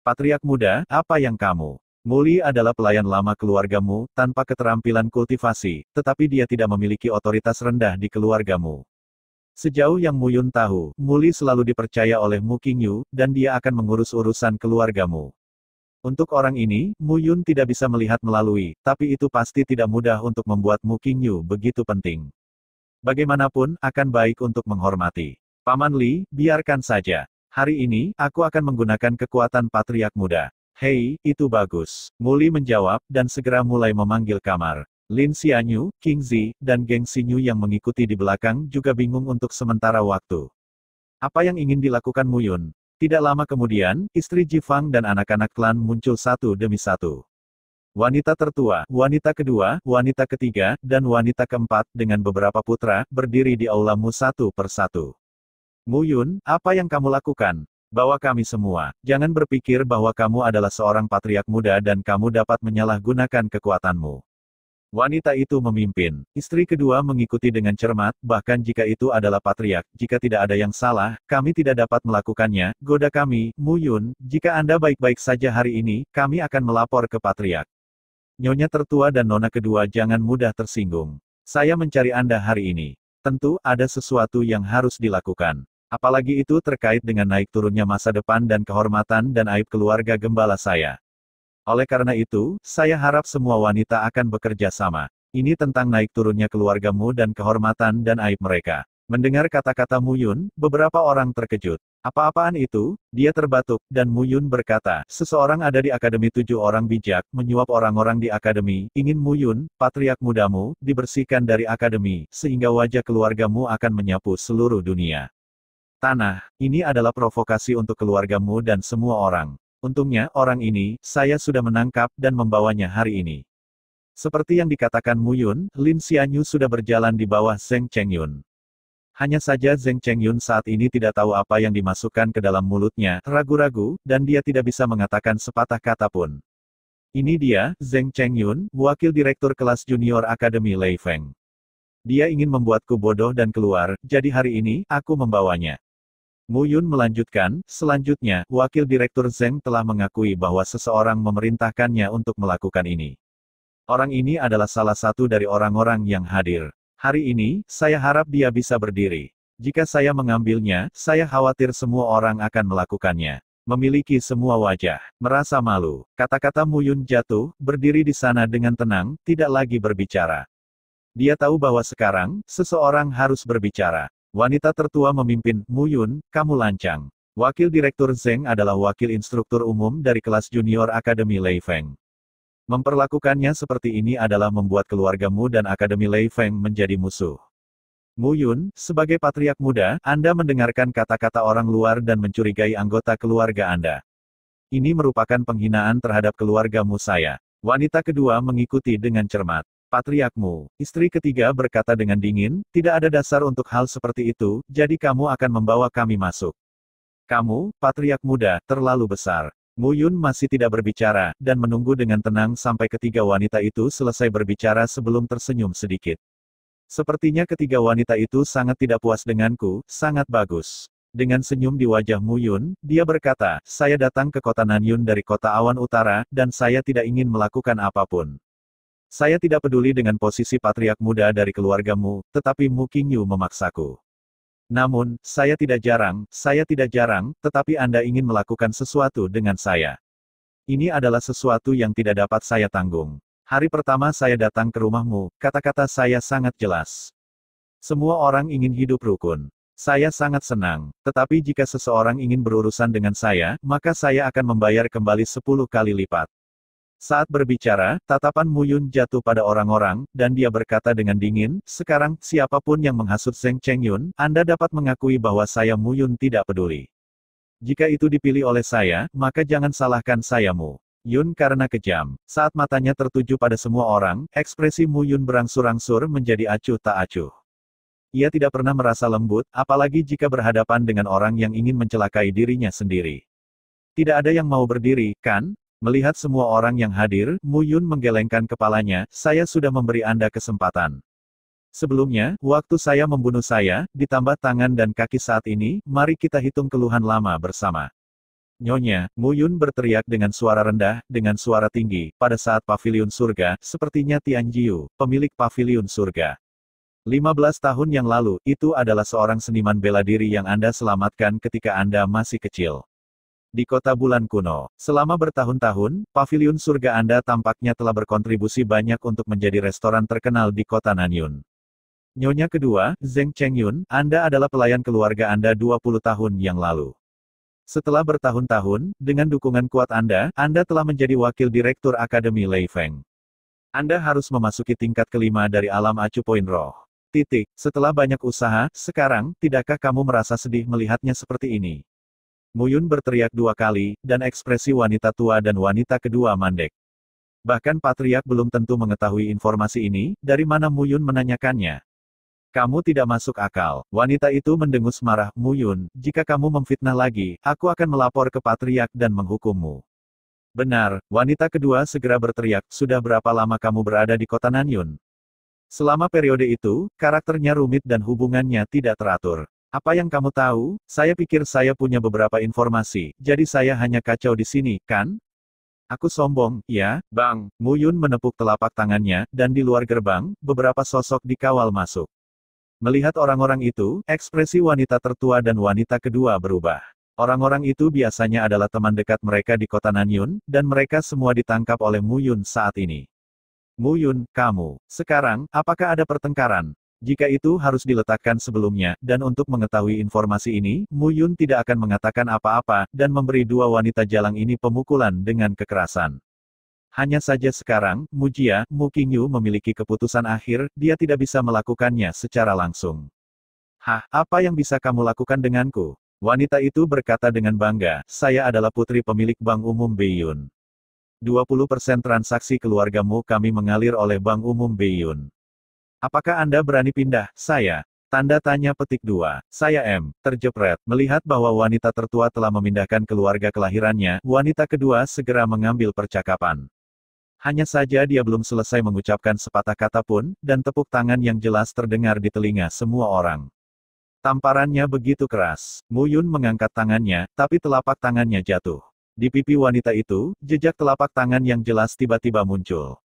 Patriark muda, apa yang kamu? Muli adalah pelayan lama keluargamu, tanpa keterampilan kultivasi, tetapi dia tidak memiliki otoritas rendah di keluargamu. Sejauh yang Mu Yun tahu, Muli selalu dipercaya oleh Mu Qingyu, dan dia akan mengurus urusan keluargamu. Untuk orang ini, Mu Yun tidak bisa melihat melalui, tapi itu pasti tidak mudah untuk membuat Mu Qingyu begitu penting. Bagaimanapun, akan baik untuk menghormati. Paman Li, biarkan saja. Hari ini, aku akan menggunakan kekuatan patriark muda. Hei, itu bagus. Muli menjawab, dan segera mulai memanggil kamar. Lin Xianyu, King Zi, dan Geng Xinyu yang mengikuti di belakang juga bingung untuk sementara waktu. Apa yang ingin dilakukan Mu Yun? Tidak lama kemudian, istri Ji Fang dan anak-anak klan muncul satu demi satu. Wanita tertua, wanita kedua, wanita ketiga, dan wanita keempat, dengan beberapa putra, berdiri di aulamu satu persatu. Mu Yun, apa yang kamu lakukan? Bawa kami semua. Jangan berpikir bahwa kamu adalah seorang patriark muda dan kamu dapat menyalahgunakan kekuatanmu. Wanita itu memimpin. Istri kedua mengikuti dengan cermat, bahkan jika itu adalah patriark, jika tidak ada yang salah, kami tidak dapat melakukannya, goda kami, Mu Yun, jika Anda baik-baik saja hari ini, kami akan melapor ke patriark. Nyonya tertua dan nona kedua jangan mudah tersinggung. Saya mencari Anda hari ini. Tentu, ada sesuatu yang harus dilakukan. Apalagi itu terkait dengan naik turunnya masa depan dan kehormatan dan aib keluarga gembala saya. Oleh karena itu, saya harap semua wanita akan bekerja sama. Ini tentang naik turunnya keluargamu dan kehormatan dan aib mereka. Mendengar kata-kata Mu Yun, beberapa orang terkejut. Apa-apaan itu? Dia terbatuk, dan Mu Yun berkata, seseorang ada di Akademi 7 orang bijak, menyuap orang-orang di Akademi, ingin Mu Yun, patriark mudamu, dibersihkan dari Akademi, sehingga wajah keluargamu akan menyapu seluruh dunia. Tanah, ini adalah provokasi untuk keluargamu dan semua orang. Untungnya, orang ini, saya sudah menangkap dan membawanya hari ini. Seperti yang dikatakan Mu Yun, Lin Xianyu sudah berjalan di bawah Zheng Chengyun. Hanya saja Zheng Chengyun saat ini tidak tahu apa yang dimasukkan ke dalam mulutnya, ragu-ragu, dan dia tidak bisa mengatakan sepatah kata pun. Ini dia, Zheng Chengyun, wakil direktur kelas junior Akademi Lei Feng. Dia ingin membuatku bodoh dan keluar, jadi hari ini, aku membawanya. Mu Yun melanjutkan, selanjutnya, wakil direktur Zheng telah mengakui bahwa seseorang memerintahkannya untuk melakukan ini. Orang ini adalah salah satu dari orang-orang yang hadir. Hari ini, saya harap dia bisa berdiri. Jika saya mengambilnya, saya khawatir semua orang akan melakukannya. Memiliki semua wajah, merasa malu. Kata-kata Mu Yun jatuh, berdiri di sana dengan tenang, tidak lagi berbicara. Dia tahu bahwa sekarang, seseorang harus berbicara. Wanita tertua memimpin, Mu Yun, kamu lancang. Wakil Direktur Zheng adalah wakil instruktur umum dari kelas junior Akademi Lei Feng. Memperlakukannya seperti ini adalah membuat keluargamu dan Akademi Lei Feng menjadi musuh. Mu Yun, sebagai patriark muda, Anda mendengarkan kata-kata orang luar dan mencurigai anggota keluarga Anda. Ini merupakan penghinaan terhadap keluargamu saya. Wanita kedua mengikuti dengan cermat. Patriarkmu. Istri ketiga berkata dengan dingin, tidak ada dasar untuk hal seperti itu, jadi kamu akan membawa kami masuk. Kamu, patriark muda, terlalu besar. Mu Yun masih tidak berbicara, dan menunggu dengan tenang sampai ketiga wanita itu selesai berbicara sebelum tersenyum sedikit. Sepertinya ketiga wanita itu sangat tidak puas denganku, sangat bagus. Dengan senyum di wajah Mu Yun, dia berkata, saya datang ke kota Nanyun dari kota awan utara, dan saya tidak ingin melakukan apapun. Saya tidak peduli dengan posisi patriark muda dari keluargamu, tetapi Mu Qingyu memaksaku. Namun, saya tidak jarang, tetapi Anda ingin melakukan sesuatu dengan saya. Ini adalah sesuatu yang tidak dapat saya tanggung. Hari pertama saya datang ke rumahmu, kata-kata saya sangat jelas. Semua orang ingin hidup rukun. Saya sangat senang, tetapi jika seseorang ingin berurusan dengan saya, maka saya akan membayar kembali 10 kali lipat. Saat berbicara, tatapan Mu Yun jatuh pada orang-orang, dan dia berkata dengan dingin, sekarang, siapapun yang menghasut Zheng Chengyun, Anda dapat mengakui bahwa saya Mu Yun tidak peduli. Jika itu dipilih oleh saya, maka jangan salahkan saya Mu Yun karena kejam. Saat matanya tertuju pada semua orang, ekspresi Mu Yun berangsur-angsur menjadi acuh tak acuh. Ia tidak pernah merasa lembut, apalagi jika berhadapan dengan orang yang ingin mencelakai dirinya sendiri. Tidak ada yang mau berdiri, kan? Melihat semua orang yang hadir, Mu Yun menggelengkan kepalanya, saya sudah memberi Anda kesempatan. Sebelumnya, waktu saya membunuh saya, ditambah tangan dan kaki saat ini, mari kita hitung keluhan lama bersama. Nyonya, Mu Yun berteriak dengan suara rendah, dengan suara tinggi, pada saat paviliun surga, sepertinya Tian Jiu, pemilik paviliun surga. 15 tahun yang lalu, itu adalah seorang seniman bela diri yang Anda selamatkan ketika Anda masih kecil. Di kota bulan kuno, selama bertahun-tahun, paviliun surga Anda tampaknya telah berkontribusi banyak untuk menjadi restoran terkenal di kota Nanyun. Nyonya kedua, Zheng Chengyun, Anda adalah pelayan keluarga Anda 20 tahun yang lalu. Setelah bertahun-tahun, dengan dukungan kuat Anda telah menjadi wakil direktur Akademi Lei Feng. Anda harus memasuki tingkat kelima dari alam acu poin roh. Setelah banyak usaha, sekarang, tidakkah kamu merasa sedih melihatnya seperti ini? Mu Yun berteriak 2 kali, dan ekspresi wanita tua dan wanita kedua mandek. Bahkan patriark belum tentu mengetahui informasi ini, dari mana Mu Yun menanyakannya. Kamu tidak masuk akal. Wanita itu mendengus marah, Mu Yun, jika kamu memfitnah lagi, aku akan melapor ke patriark dan menghukummu. Benar, wanita kedua segera berteriak, sudah berapa lama kamu berada di kota Nanyun? Selama periode itu, karakternya rumit dan hubungannya tidak teratur. Apa yang kamu tahu? Saya pikir saya punya beberapa informasi, jadi saya hanya kacau di sini, kan? Aku sombong, ya, Bang. Mu Yun menepuk telapak tangannya, dan di luar gerbang, beberapa sosok dikawal masuk. Melihat orang-orang itu, ekspresi wanita tertua dan wanita kedua berubah. Orang-orang itu biasanya adalah teman dekat mereka di kota Nanyun, dan mereka semua ditangkap oleh Mu Yun saat ini. Mu Yun, kamu. Sekarang, apakah ada pertengkaran? Jika itu harus diletakkan sebelumnya, dan untuk mengetahui informasi ini, Mu Yun tidak akan mengatakan apa-apa, dan memberi dua wanita jalang ini pemukulan dengan kekerasan. Hanya saja sekarang, Mu Jia, Mu Qingyu memiliki keputusan akhir, dia tidak bisa melakukannya secara langsung. Hah, apa yang bisa kamu lakukan denganku? Wanita itu berkata dengan bangga, saya adalah putri pemilik Bank Umum Beiyun. 20% transaksi keluargamu kami mengalir oleh Bank Umum Beiyun. Apakah Anda berani pindah, saya? Tanda tanya petik 2. Saya terjepret. Melihat bahwa wanita tertua telah memindahkan keluarga kelahirannya, wanita kedua segera mengambil percakapan. Hanya saja dia belum selesai mengucapkan sepatah kata pun, dan tepuk tangan yang jelas terdengar di telinga semua orang. Tamparannya begitu keras. Mu Yun mengangkat tangannya, tapi telapak tangannya jatuh. Di pipi wanita itu, jejak telapak tangan yang jelas tiba-tiba muncul.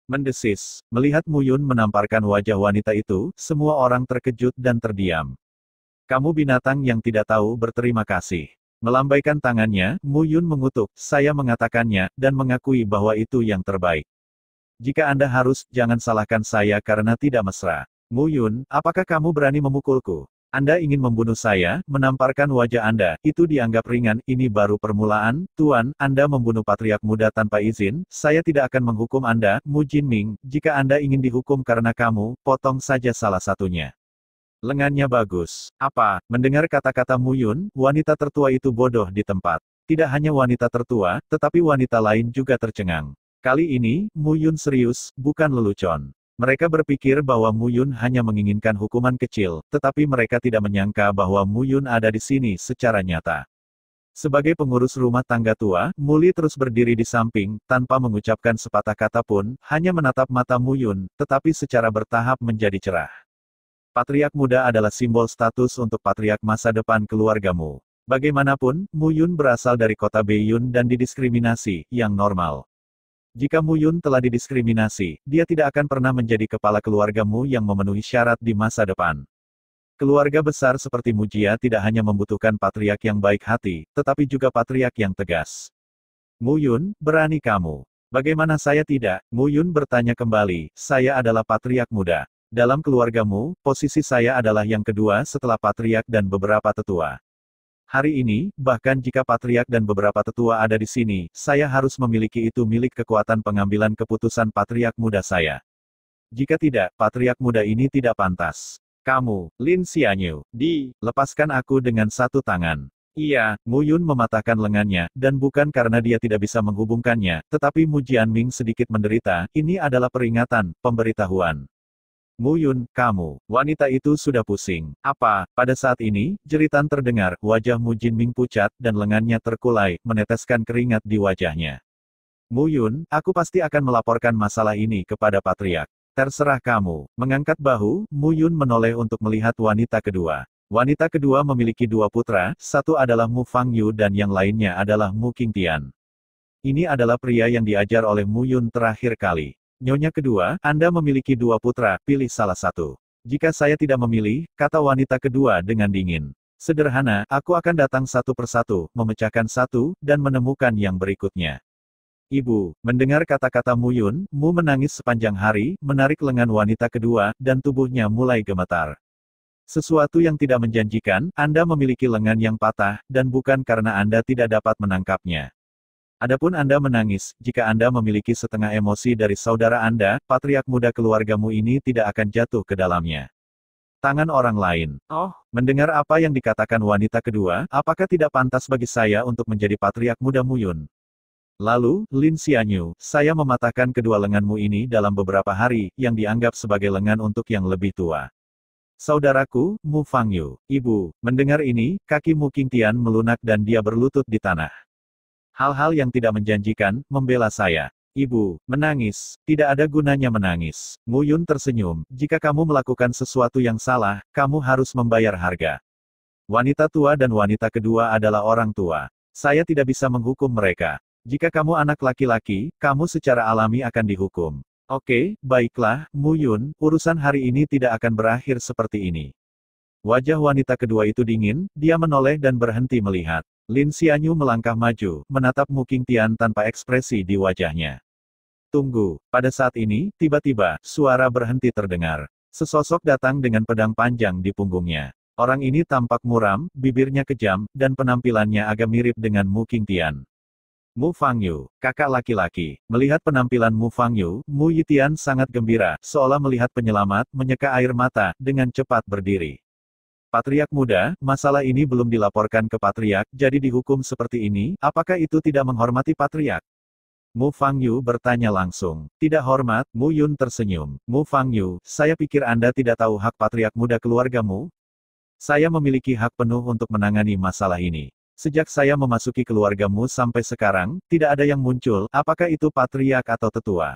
Mendesis. Melihat Mu Yun menamparkan wajah wanita itu, semua orang terkejut dan terdiam. Kamu binatang yang tidak tahu berterima kasih. Melambaikan tangannya, Mu Yun mengutuk, saya mengatakannya, dan mengakui bahwa itu yang terbaik. Jika Anda harus, jangan salahkan saya karena tidak mesra. Mu Yun, apakah kamu berani memukulku? Anda ingin membunuh saya, menamparkan wajah Anda, itu dianggap ringan, ini baru permulaan, Tuan, Anda membunuh patriark muda tanpa izin, saya tidak akan menghukum Anda, Mu Jinming, jika Anda ingin dihukum karena kamu, potong saja salah satunya. Lengannya bagus. Apa? Mendengar kata-kata Mu Yun, wanita tertua itu bodoh di tempat. Tidak hanya wanita tertua, tetapi wanita lain juga tercengang. Kali ini, Mu Yun serius, bukan lelucon. Mereka berpikir bahwa Mu Yun hanya menginginkan hukuman kecil, tetapi mereka tidak menyangka bahwa Mu Yun ada di sini secara nyata. Sebagai pengurus rumah tangga tua, Muli terus berdiri di samping, tanpa mengucapkan sepatah kata pun, hanya menatap mata Mu Yun, tetapi secara bertahap menjadi cerah. Patriark muda adalah simbol status untuk patriark masa depan keluargamu. Bagaimanapun, Mu Yun berasal dari kota Beiyun dan didiskriminasi, yang normal. Jika Mu Yun telah didiskriminasi, dia tidak akan pernah menjadi kepala keluargamu yang memenuhi syarat di masa depan. Keluarga besar seperti Mujia tidak hanya membutuhkan patriark yang baik hati, tetapi juga patriark yang tegas. Mu Yun, berani kamu. Bagaimana saya tidak? Mu Yun bertanya kembali, saya adalah patriark muda. Dalam keluargamu, posisi saya adalah yang kedua setelah patriark dan beberapa tetua. Hari ini, bahkan jika patriark dan beberapa tetua ada di sini, saya harus memiliki itu milik kekuatan pengambilan keputusan patriark muda saya. Jika tidak, patriark muda ini tidak pantas. Kamu, Lin Xianyu, lepaskan aku dengan satu tangan. Iya, Mu Yun mematahkan lengannya, dan bukan karena dia tidak bisa menghubungkannya, tetapi Mu Jianming sedikit menderita, ini adalah peringatan, pemberitahuan. Mu Yun, kamu, wanita itu sudah pusing. Apa? Pada saat ini, jeritan terdengar, wajah Mu Jinming pucat, dan lengannya terkulai, meneteskan keringat di wajahnya. Mu Yun, aku pasti akan melaporkan masalah ini kepada patriark. Terserah kamu. Mengangkat bahu, Mu Yun menoleh untuk melihat wanita kedua. Wanita kedua memiliki dua putra, satu adalah Mu Fangyu dan yang lainnya adalah Mu Qingtian. Ini adalah pria yang diajar oleh Mu Yun terakhir kali. Nyonya kedua, Anda memiliki dua putra, pilih salah satu. Jika saya tidak memilih, kata wanita kedua dengan dingin. Sederhana, aku akan datang satu persatu, memecahkan satu, dan menemukan yang berikutnya. Ibu, mendengar kata-kata Mu Yun, Mu menangis sepanjang hari, menarik lengan wanita kedua, dan tubuhnya mulai gemetar. Sesuatu yang tidak menjanjikan, Anda memiliki lengan yang patah, dan bukan karena Anda tidak dapat menangkapnya. Adapun Anda menangis, jika Anda memiliki setengah emosi dari saudara Anda, patriark muda keluargamu ini tidak akan jatuh ke dalamnya. Tangan orang lain. Oh, mendengar apa yang dikatakan wanita kedua, apakah tidak pantas bagi saya untuk menjadi patriark muda Mu Yun? Lalu, Lin Xianyu, saya mematahkan kedua lenganmu ini dalam beberapa hari, yang dianggap sebagai lengan untuk yang lebih tua. Saudaraku, Mu Fangyu. Ibu, mendengar ini, kaki Mu Qingtian melunak dan dia berlutut di tanah. Hal-hal yang tidak menjanjikan, membela saya. Ibu, menangis. Tidak ada gunanya menangis. Mu Yun tersenyum, jika kamu melakukan sesuatu yang salah, kamu harus membayar harga. Wanita tua dan wanita kedua adalah orang tua. Saya tidak bisa menghukum mereka. Jika kamu anak laki-laki, kamu secara alami akan dihukum. Oke, baiklah, Mu Yun, urusan hari ini tidak akan berakhir seperti ini. Wajah wanita kedua itu dingin, dia menoleh dan berhenti melihat. Lin Xianyu melangkah maju, menatap Mu Qingtian tanpa ekspresi di wajahnya. Tunggu, pada saat ini, tiba-tiba, suara berhenti terdengar. Sesosok datang dengan pedang panjang di punggungnya. Orang ini tampak muram, bibirnya kejam, dan penampilannya agak mirip dengan Mu Qingtian. Mu Fangyu, kakak laki-laki. Melihat penampilan Mu Fangyu, Mu Yitian sangat gembira, seolah melihat penyelamat, menyeka air mata, dengan cepat berdiri. Patriark muda, masalah ini belum dilaporkan ke patriark, jadi dihukum seperti ini, apakah itu tidak menghormati patriark? Mu Fangyu bertanya langsung. Tidak hormat, Mu Yun tersenyum. Mu Fangyu, saya pikir Anda tidak tahu hak patriark muda keluargamu? Saya memiliki hak penuh untuk menangani masalah ini. Sejak saya memasuki keluargamu sampai sekarang, tidak ada yang muncul, apakah itu patriark atau tetua?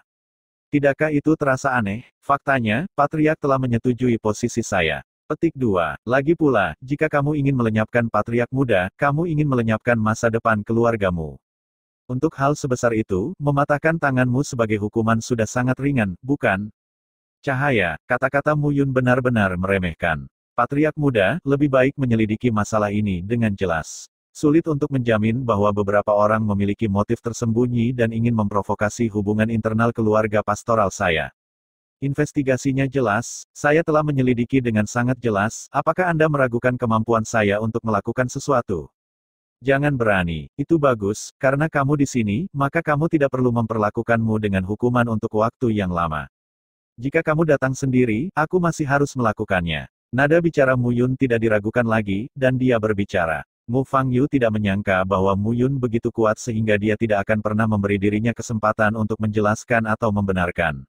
Tidakkah itu terasa aneh? Faktanya, patriark telah menyetujui posisi saya. Petik 2. Lagi pula, jika kamu ingin melenyapkan patriark muda, kamu ingin melenyapkan masa depan keluargamu. Untuk hal sebesar itu, mematahkan tanganmu sebagai hukuman sudah sangat ringan, bukan? Cahaya, kata-kata Mu Yun benar-benar meremehkan. Patriark muda, lebih baik menyelidiki masalah ini dengan jelas. Sulit untuk menjamin bahwa beberapa orang memiliki motif tersembunyi dan ingin memprovokasi hubungan internal keluarga pastoral saya. Investigasinya jelas, saya telah menyelidiki dengan sangat jelas, apakah Anda meragukan kemampuan saya untuk melakukan sesuatu? Jangan berani, itu bagus, karena kamu di sini, maka kamu tidak perlu memperlakukanmu dengan hukuman untuk waktu yang lama. Jika kamu datang sendiri, aku masih harus melakukannya. Nada bicara Mu Yun tidak diragukan lagi, dan dia berbicara. Mu Fangyu tidak menyangka bahwa Mu Yun begitu kuat sehingga dia tidak akan pernah memberi dirinya kesempatan untuk menjelaskan atau membenarkan.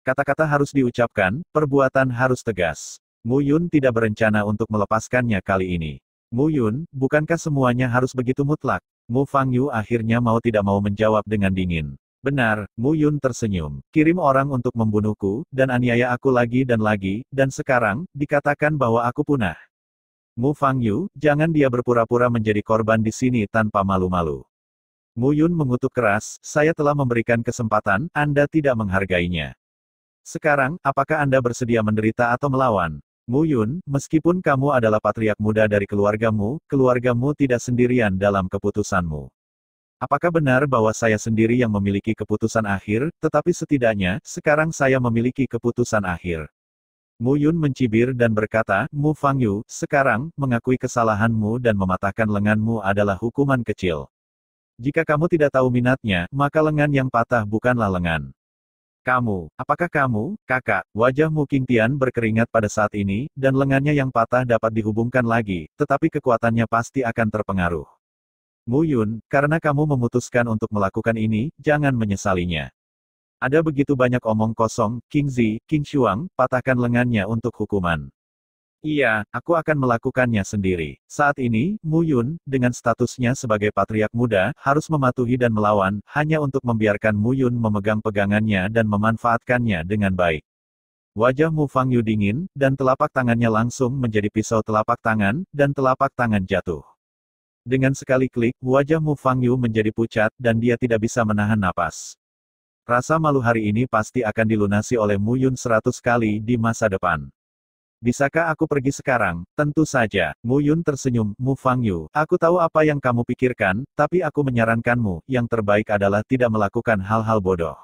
Kata-kata harus diucapkan, perbuatan harus tegas. Mu Yun tidak berencana untuk melepaskannya kali ini. Mu Yun, bukankah semuanya harus begitu mutlak? Mu Fangyu akhirnya mau tidak mau menjawab dengan dingin. Benar, Mu Yun tersenyum. Kirim orang untuk membunuhku, dan aniaya aku lagi, dan sekarang, dikatakan bahwa aku punah. Mu Fangyu, jangan dia berpura-pura menjadi korban di sini tanpa malu-malu. Mu Yun mengutuk keras, saya telah memberikan kesempatan, Anda tidak menghargainya. Sekarang, apakah Anda bersedia menderita atau melawan? Mu Yun, meskipun kamu adalah patriark muda dari keluargamu tidak sendirian dalam keputusanmu. Apakah benar bahwa saya sendiri yang memiliki keputusan akhir, tetapi setidaknya, sekarang saya memiliki keputusan akhir. Mu Yun mencibir dan berkata, Mu Fangyu, sekarang, mengakui kesalahanmu dan mematahkan lenganmu adalah hukuman kecil. Jika kamu tidak tahu minatnya, maka lengan yang patah bukanlah lengan. Apakah kamu, kakak, wajah Mu Qingtian berkeringat pada saat ini, dan lengannya yang patah dapat dihubungkan lagi, tetapi kekuatannya pasti akan terpengaruh. Mu Yun, karena kamu memutuskan untuk melakukan ini, jangan menyesalinya. Ada begitu banyak omong kosong, King Zi, King Shuang, patahkan lengannya untuk hukuman. Iya, aku akan melakukannya sendiri. Saat ini, Mu Yun, dengan statusnya sebagai patriark muda, harus mematuhi dan melawan, hanya untuk membiarkan Mu Yun memegang pegangannya dan memanfaatkannya dengan baik. Wajah Mu Fangyu dingin, dan telapak tangannya langsung menjadi pisau telapak tangan, dan telapak tangan jatuh. Dengan sekali klik, wajah Mu Fangyu menjadi pucat, dan dia tidak bisa menahan napas. Rasa malu hari ini pasti akan dilunasi oleh Mu Yun 100 kali di masa depan. Bisakah aku pergi sekarang? Tentu saja. Mu Yun tersenyum, Mu Fangyu. Aku tahu apa yang kamu pikirkan, tapi aku menyarankanmu, yang terbaik adalah tidak melakukan hal-hal bodoh.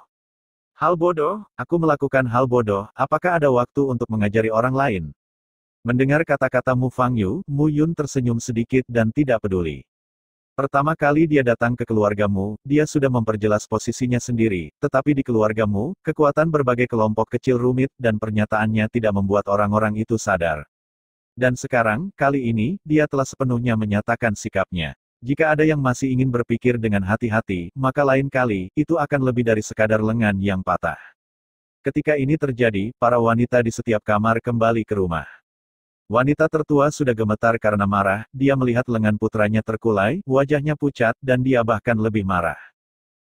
Hal bodoh? Aku melakukan hal bodoh, apakah ada waktu untuk mengajari orang lain? Mendengar kata-kata Mu Fangyu, Mu Yun tersenyum sedikit dan tidak peduli. Pertama kali dia datang ke keluargamu, dia sudah memperjelas posisinya sendiri, tetapi di keluargamu, kekuatan berbagai kelompok kecil rumit, dan pernyataannya tidak membuat orang-orang itu sadar. Dan sekarang, kali ini, dia telah sepenuhnya menyatakan sikapnya. Jika ada yang masih ingin berpikir dengan hati-hati, maka lain kali, itu akan lebih dari sekadar lengan yang patah. Ketika ini terjadi, para wanita di setiap kamar kembali ke rumah. Wanita tertua sudah gemetar karena marah, dia melihat lengan putranya terkulai, wajahnya pucat, dan dia bahkan lebih marah.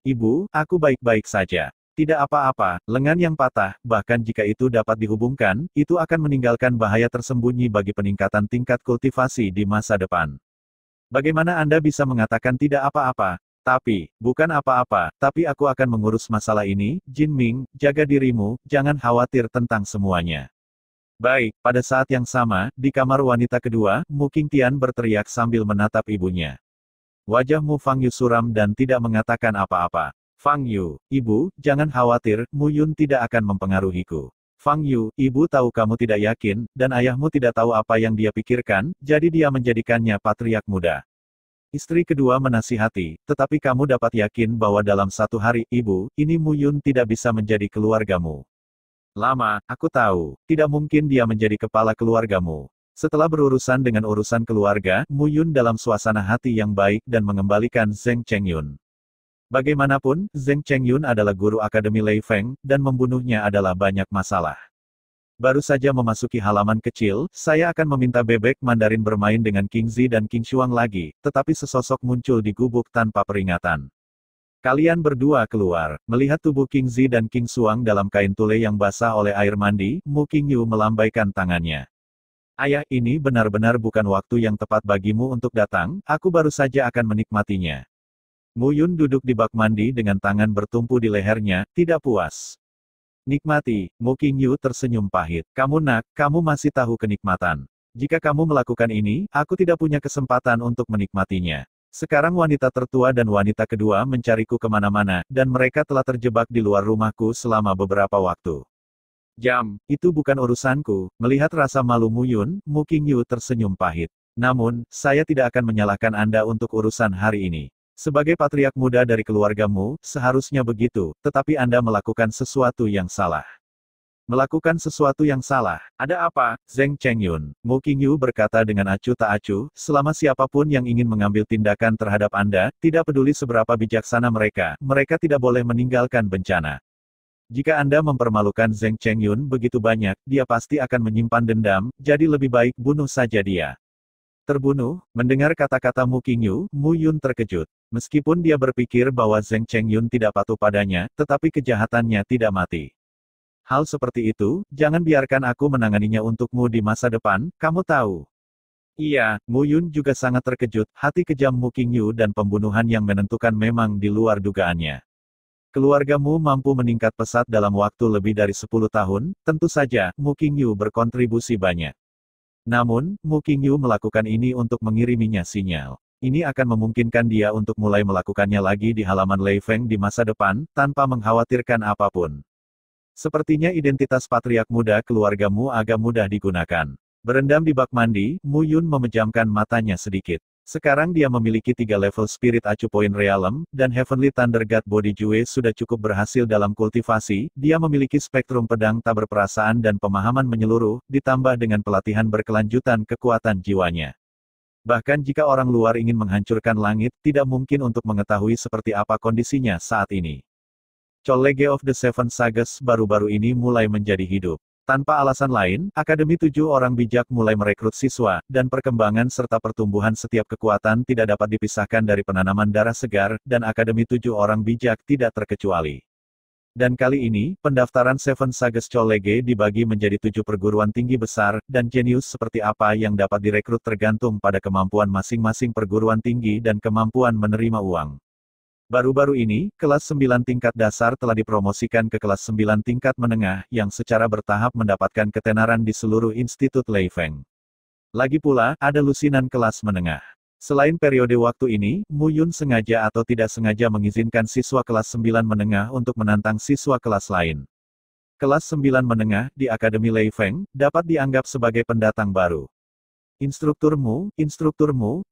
Ibu, aku baik-baik saja. Tidak apa-apa, lengan yang patah, bahkan jika itu dapat dihubungkan, itu akan meninggalkan bahaya tersembunyi bagi peningkatan tingkat kultivasi di masa depan. Bagaimana Anda bisa mengatakan tidak apa-apa? Tapi, bukan apa-apa, tapi aku akan mengurus masalah ini, Jin Ming, jaga dirimu, jangan khawatir tentang semuanya. Baik, pada saat yang sama, di kamar wanita kedua, Mu Qingtian berteriak sambil menatap ibunya. Wajah Mu Fangyu suram dan tidak mengatakan apa-apa. Fangyu, ibu, jangan khawatir, Mu Yun tidak akan mempengaruhiku. Fangyu, ibu tahu kamu tidak yakin, dan ayahmu tidak tahu apa yang dia pikirkan, jadi dia menjadikannya patriark muda. Istri kedua menasihati, tetapi kamu dapat yakin bahwa dalam satu hari, ibu, ini Mu Yun tidak bisa menjadi keluargamu. Lama, aku tahu, tidak mungkin dia menjadi kepala keluargamu. Setelah berurusan dengan urusan keluarga, Mu Yun dalam suasana hati yang baik dan mengembalikan Zheng Chengyun. Bagaimanapun, Zheng Chengyun adalah guru Akademi Lei Feng, dan membunuhnya adalah banyak masalah. Baru saja memasuki halaman kecil, saya akan meminta bebek Mandarin bermain dengan King Zi dan King Shuang lagi, tetapi sesosok muncul di gubuk tanpa peringatan. Kalian berdua keluar. Melihat tubuh King Zi dan King Shuang dalam kain tule yang basah oleh air mandi, Mu Qingyu melambaikan tangannya. Ayah, ini benar-benar bukan waktu yang tepat bagimu untuk datang, aku baru saja akan menikmatinya. Mu Yun duduk di bak mandi dengan tangan bertumpu di lehernya, tidak puas. Nikmati, Mu Qingyu tersenyum pahit. Kamu nak, kamu masih tahu kenikmatan. Jika kamu melakukan ini, aku tidak punya kesempatan untuk menikmatinya. Sekarang wanita tertua dan wanita kedua mencariku kemana-mana, dan mereka telah terjebak di luar rumahku selama beberapa waktu. Itu bukan urusanku. Melihat rasa malu Mu Yun, Mu Qingyu tersenyum pahit. Namun, saya tidak akan menyalahkan Anda untuk urusan hari ini. Sebagai patriark muda dari keluargamu, seharusnya begitu, tetapi Anda melakukan sesuatu yang salah. Melakukan sesuatu yang salah. Ada apa, Zheng Chengyun? Mu Qingyu berkata dengan acuh tak acuh, selama siapapun yang ingin mengambil tindakan terhadap Anda, tidak peduli seberapa bijaksana mereka tidak boleh meninggalkan bencana. Jika Anda mempermalukan Zheng Chengyun begitu banyak, dia pasti akan menyimpan dendam, jadi lebih baik bunuh saja dia. Terbunuh, mendengar kata-kata Mu Qingyu, Mu Yun terkejut. Meskipun dia berpikir bahwa Zheng Chengyun tidak patuh padanya, tetapi kejahatannya tidak mati. Hal seperti itu, jangan biarkan aku menanganinya untukmu di masa depan, kamu tahu. Iya, Mu Yun juga sangat terkejut, hati kejam Mu Qingyu dan pembunuhan yang menentukan memang di luar dugaannya. Keluargamu mampu meningkat pesat dalam waktu lebih dari 10 tahun, tentu saja, Mu Qingyu berkontribusi banyak. Namun, Mu Qingyu melakukan ini untuk mengiriminya sinyal. Ini akan memungkinkan dia untuk mulai melakukannya lagi di halaman Lei Feng di masa depan, tanpa mengkhawatirkan apapun. Sepertinya identitas patriark muda keluargamu agak mudah digunakan. Berendam di bak mandi, Mu Yun memejamkan matanya sedikit. Sekarang dia memiliki 3 level Spirit Acu Point Realm, dan Heavenly Thunder God Body Jue sudah cukup berhasil dalam kultivasi, dia memiliki spektrum pedang tak berperasaan dan pemahaman menyeluruh, ditambah dengan pelatihan berkelanjutan kekuatan jiwanya. Bahkan jika orang luar ingin menghancurkan langit, tidak mungkin untuk mengetahui seperti apa kondisinya saat ini. College of the Seven Sages baru-baru ini mulai menjadi hidup. Tanpa alasan lain, Akademi 7 Orang Bijak mulai merekrut siswa, dan perkembangan serta pertumbuhan setiap kekuatan tidak dapat dipisahkan dari penanaman darah segar, dan Akademi 7 Orang Bijak tidak terkecuali. Dan kali ini, pendaftaran Seven Sages College dibagi menjadi 7 perguruan tinggi besar, dan jenius seperti apa yang dapat direkrut tergantung pada kemampuan masing-masing perguruan tinggi dan kemampuan menerima uang. Baru-baru ini, kelas 9 tingkat dasar telah dipromosikan ke kelas 9 tingkat menengah, yang secara bertahap mendapatkan ketenaran di seluruh Institut Lei Feng. Lagi pula, ada lusinan kelas menengah. Selain periode waktu ini, Mu Yun sengaja atau tidak sengaja mengizinkan siswa kelas 9 menengah untuk menantang siswa kelas lain. Kelas 9 menengah, di Akademi Lei Feng, dapat dianggap sebagai pendatang baru. Instrukturmu,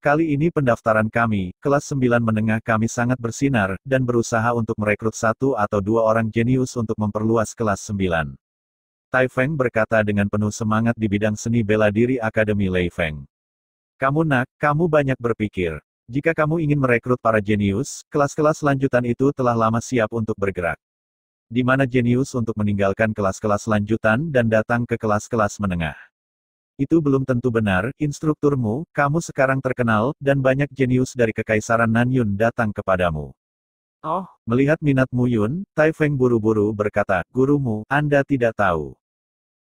kali ini pendaftaran kami, kelas 9 menengah kami sangat bersinar, dan berusaha untuk merekrut 1 atau 2 orang jenius untuk memperluas kelas 9. Tai Feng berkata dengan penuh semangat di bidang seni bela diri Akademi Lei Feng. Kamu banyak berpikir. Jika kamu ingin merekrut para jenius, kelas-kelas lanjutan itu telah lama siap untuk bergerak. Di mana jenius untuk meninggalkan kelas-kelas lanjutan dan datang ke kelas-kelas menengah. Itu belum tentu benar, instrukturmu, kamu sekarang terkenal, dan banyak jenius dari Kekaisaran Nanyun datang kepadamu. Oh, melihat minat Mu Yun, Tai Feng buru-buru berkata, gurumu, Anda tidak tahu.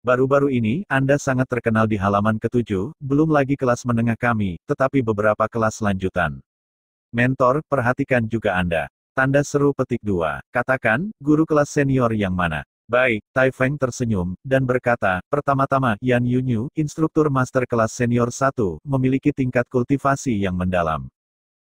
Baru-baru ini, Anda sangat terkenal di halaman ke-7, belum lagi kelas menengah kami, tetapi beberapa kelas lanjutan. Mentor, perhatikan juga Anda. Tanda seru petik 2. Katakan, guru kelas senior yang mana? Baik, Tai Feng tersenyum, dan berkata, pertama-tama, Yan Yunyu, instruktur master kelas senior 1, memiliki tingkat kultivasi yang mendalam.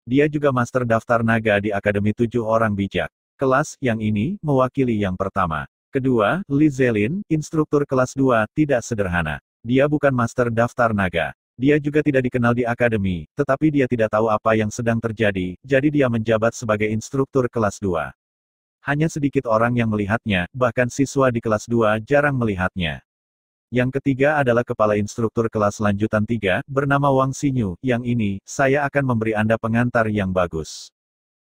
Dia juga master daftar naga di Akademi 7 Orang Bijak. Kelas, yang ini, mewakili yang pertama. Kedua, Li Zelin, instruktur kelas 2, tidak sederhana. Dia bukan master daftar naga. Dia juga tidak dikenal di akademi, tetapi dia tidak tahu apa yang sedang terjadi, jadi dia menjabat sebagai instruktur kelas 2. Hanya sedikit orang yang melihatnya, bahkan siswa di kelas 2 jarang melihatnya. Yang ketiga adalah kepala instruktur kelas lanjutan 3, bernama Wang Xinyu. Yang ini, saya akan memberi Anda pengantar yang bagus.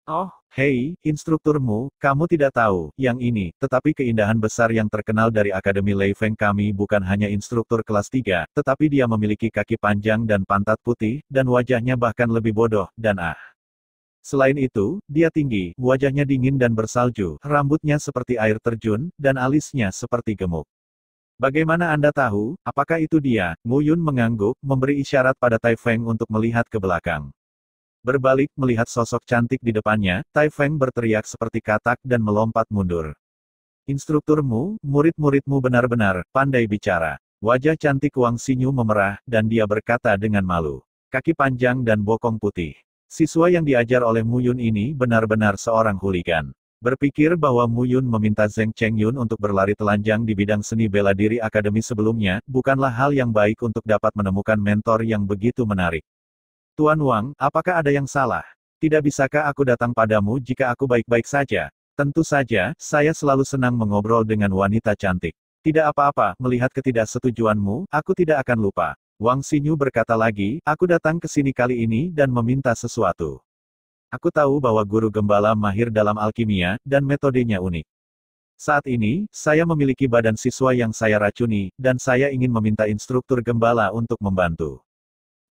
Oh, hei, instrukturmu, kamu tidak tahu, yang ini, tetapi keindahan besar yang terkenal dari Akademi Lei Feng kami bukan hanya instruktur kelas 3, tetapi dia memiliki kaki panjang dan pantat putih, dan wajahnya bahkan lebih bodoh, dan Selain itu, dia tinggi, wajahnya dingin dan bersalju, rambutnya seperti air terjun, dan alisnya seperti gemuk. Bagaimana Anda tahu, apakah itu dia? Mu Yun mengangguk, memberi isyarat pada Tai Feng untuk melihat ke belakang. Berbalik, melihat sosok cantik di depannya, Tai Feng berteriak seperti katak dan melompat mundur. Instrukturmu, murid-muridmu benar-benar pandai bicara. Wajah cantik Wang Xinyu memerah, dan dia berkata dengan malu. Kaki panjang dan bokong putih. Siswa yang diajar oleh Mu Yun ini benar-benar seorang hooligan. Berpikir bahwa Mu Yun meminta Zheng Chengyun untuk berlari telanjang di bidang seni bela diri akademi sebelumnya, bukanlah hal yang baik untuk dapat menemukan mentor yang begitu menarik. Tuan Wang, apakah ada yang salah? Tidak bisakah aku datang padamu jika aku baik-baik saja? Tentu saja, saya selalu senang mengobrol dengan wanita cantik. Tidak apa-apa, melihat ketidaksetujuanmu, aku tidak akan lupa. Wang Xinyu berkata lagi, aku datang ke sini kali ini dan meminta sesuatu. Aku tahu bahwa guru gembala mahir dalam alkimia, dan metodenya unik. Saat ini, saya memiliki badan siswa yang saya racuni, dan saya ingin meminta instruktur gembala untuk membantu.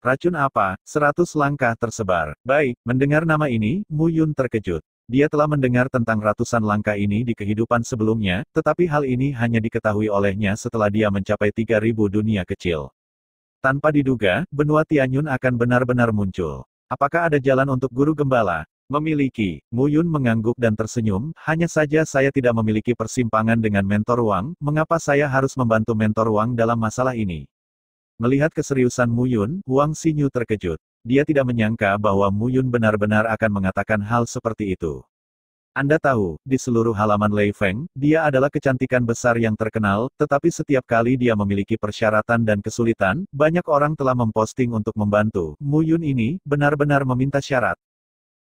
Racun apa? 100 langkah tersebar. Baik, mendengar nama ini, Mu Yun terkejut. Dia telah mendengar tentang ratusan langkah ini di kehidupan sebelumnya, tetapi hal ini hanya diketahui olehnya setelah dia mencapai 3000 dunia kecil. Tanpa diduga, benua Tianyun akan benar-benar muncul. Apakah ada jalan untuk guru gembala? Memiliki. Mu Yun mengangguk dan tersenyum, hanya saja saya tidak memiliki persimpangan dengan mentor Wang, mengapa saya harus membantu mentor Wang dalam masalah ini? Melihat keseriusan Mu Yun, Wang Xinyu terkejut. Dia tidak menyangka bahwa Mu Yun benar-benar akan mengatakan hal seperti itu. Anda tahu, di seluruh halaman Lei Feng, dia adalah kecantikan besar yang terkenal, tetapi setiap kali dia memiliki persyaratan dan kesulitan, banyak orang telah memposting untuk membantu. Mu Yun ini, benar-benar meminta syarat.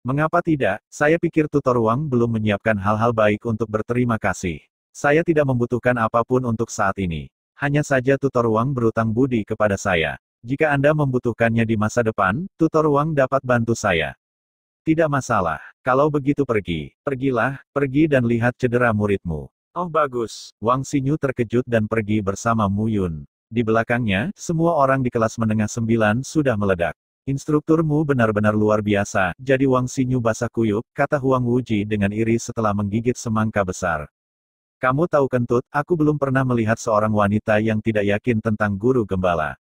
Mengapa tidak? Saya pikir tutor Wang belum menyiapkan hal-hal baik untuk berterima kasih. Saya tidak membutuhkan apapun untuk saat ini. Hanya saja tutor Wang berutang budi kepada saya. Jika Anda membutuhkannya di masa depan, tutor Wang dapat bantu saya. Tidak masalah. Kalau begitu pergilah, pergi dan lihat cedera muridmu. Oh bagus. Wang Xinyu terkejut dan pergi bersama Mu Yun. Di belakangnya, semua orang di kelas menengah 9 sudah meledak. Instrukturmu benar-benar luar biasa, jadi Wang Xinyu basah kuyup, kata Huang Wuji dengan iri setelah menggigit semangka besar. Kamu tahu kentut, aku belum pernah melihat seorang wanita yang tidak yakin tentang guru gembala.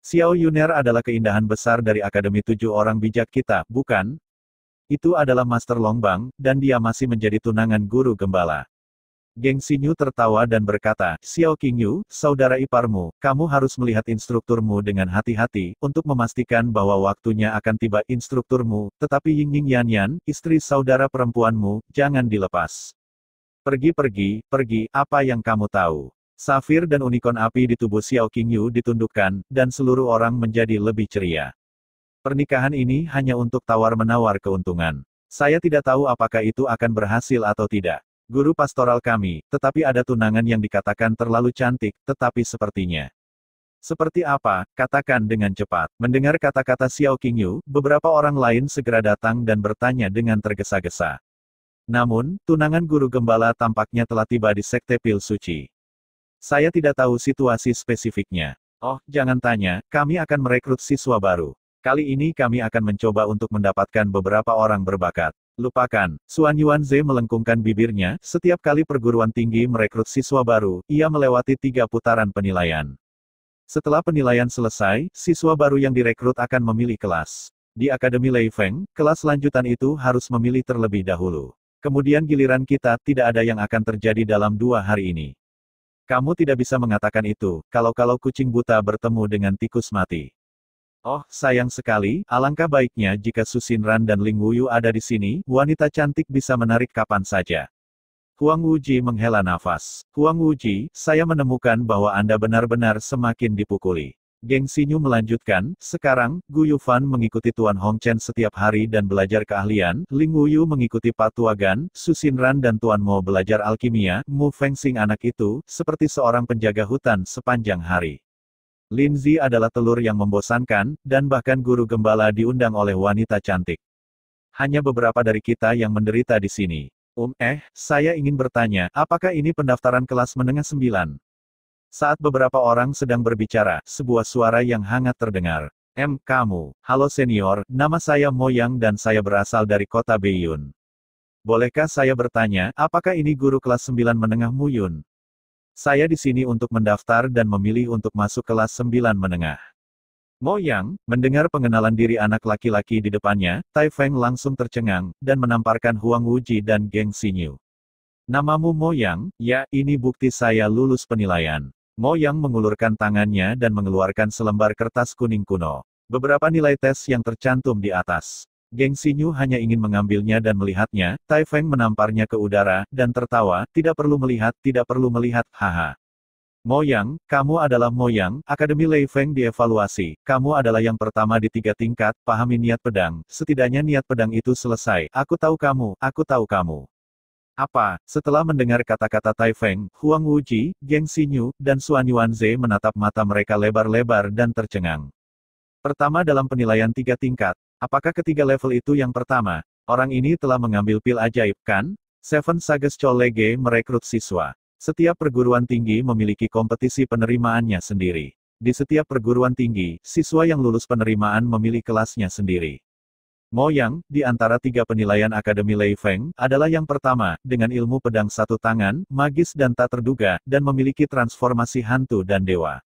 Xiao Yuner adalah keindahan besar dari Akademi 7 orang bijak kita, bukan? Itu adalah Master Longbang, dan dia masih menjadi tunangan guru gembala. Geng Xinyu tertawa dan berkata, Xiao Qingyu, saudara iparmu, kamu harus melihat instrukturmu dengan hati-hati, untuk memastikan bahwa waktunya akan tiba instrukturmu, tetapi Ying Yanyan, istri saudara perempuanmu, jangan dilepas. Pergi, apa yang kamu tahu? Safir dan unicorn api di tubuh Xiao Qingyu ditundukkan, dan seluruh orang menjadi lebih ceria. Pernikahan ini hanya untuk tawar-menawar keuntungan. Saya tidak tahu apakah itu akan berhasil atau tidak. Guru pastoral kami, tetapi ada tunangan yang dikatakan terlalu cantik, tetapi sepertinya. Seperti apa? Katakan dengan cepat. Mendengar kata-kata Xiao Qingyu, beberapa orang lain segera datang dan bertanya dengan tergesa-gesa. Namun, tunangan guru gembala tampaknya telah tiba di Sekte Pil Suci. Saya tidak tahu situasi spesifiknya. Oh, jangan tanya, kami akan merekrut siswa baru. Kali ini kami akan mencoba untuk mendapatkan beberapa orang berbakat. Lupakan, Xuan Yuanze melengkungkan bibirnya, setiap kali perguruan tinggi merekrut siswa baru, ia melewati 3 putaran penilaian. Setelah penilaian selesai, siswa baru yang direkrut akan memilih kelas. Di Akademi Lei Feng, kelas lanjutan itu harus memilih terlebih dahulu. Kemudian giliran kita, tidak ada yang akan terjadi dalam 2 hari ini. Kamu tidak bisa mengatakan itu, kalau kucing buta bertemu dengan tikus mati. Oh, sayang sekali, alangkah baiknya jika Su Xinran dan Ling Wuyu ada di sini, wanita cantik bisa menarik kapan saja. Huang Wuji menghela nafas. Huang Wuji, saya menemukan bahwa Anda benar-benar semakin dipukuli. Geng Xinyu melanjutkan, sekarang, Gu Yufan mengikuti Tuan Hongchen setiap hari dan belajar keahlian, Ling Wuyu mengikuti Pak Tuagan, Su Xinran dan Tuan Mo belajar alkimia, Mu Fengxing anak itu, seperti seorang penjaga hutan sepanjang hari. Linzi adalah telur yang membosankan, dan bahkan guru gembala diundang oleh wanita cantik. Hanya beberapa dari kita yang menderita di sini. Saya ingin bertanya, apakah ini pendaftaran kelas menengah 9? Saat beberapa orang sedang berbicara, sebuah suara yang hangat terdengar. Kamu. Halo senior, nama saya Mo Yang dan saya berasal dari kota Beiyun. Bolehkah saya bertanya, apakah ini guru kelas 9 menengah Mu Yun? Saya di sini untuk mendaftar dan memilih untuk masuk kelas 9 menengah. Mo Yang, mendengar pengenalan diri anak laki-laki di depannya, Tai Feng langsung tercengang, dan menamparkan Huang Wuji dan Geng Xinyu. Namamu Mo Yang? Ya, ini bukti saya lulus penilaian. Mo Yang mengulurkan tangannya dan mengeluarkan selembar kertas kuning kuno. Beberapa nilai tes yang tercantum di atas. Geng Xinyu hanya ingin mengambilnya dan melihatnya, Tai Feng menamparnya ke udara, dan tertawa, tidak perlu melihat, haha. Mo Yang, kamu adalah Mo Yang, Akademi Lei Feng dievaluasi, kamu adalah yang pertama di 3 tingkat, pahami niat pedang, setidaknya niat pedang itu selesai, aku tahu kamu. Apa? Setelah mendengar kata-kata Tai Feng, Huang Wuji, Geng Xinyu, dan Xuan Yuanze menatap mata mereka lebar-lebar dan tercengang. Pertama dalam penilaian 3 tingkat. Apakah ketiga level itu yang pertama? Orang ini telah mengambil pil ajaib, kan? Seven Sages College merekrut siswa. Setiap perguruan tinggi memiliki kompetisi penerimaannya sendiri. Di setiap perguruan tinggi, siswa yang lulus penerimaan memilih kelasnya sendiri. Mo Yang, di antara 3 penilaian Akademi Lei Feng, adalah yang pertama, dengan ilmu pedang satu tangan, magis dan tak terduga, dan memiliki transformasi hantu dan dewa.